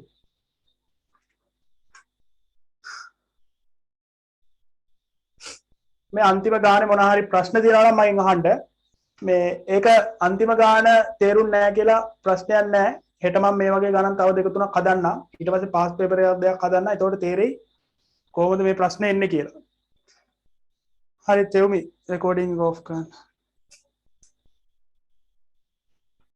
මේ අන්තිම ගානේ මොනවා හරි ප්‍රශ්න තියෙනවා නම් මගෙන් අහන්න. මේ ඒක අන්තිම ගාන තේරුන්නේ නැහැ කියලා ප්‍රශ්නයක් නැහැ. හෙට මම මේ වගේ ගණන් තව දෙක තුනක් හදන්නම්. ඊට පස්සේ පාස් පේපර් එකක් දෙකක් හදන්න. එතකොට තේරෙයි කොහොමද මේ ප්‍රශ්නේ එන්නේ කියලා. හරි තෙවුමි රෙකෝඩින් ඔෆ් කරන්න.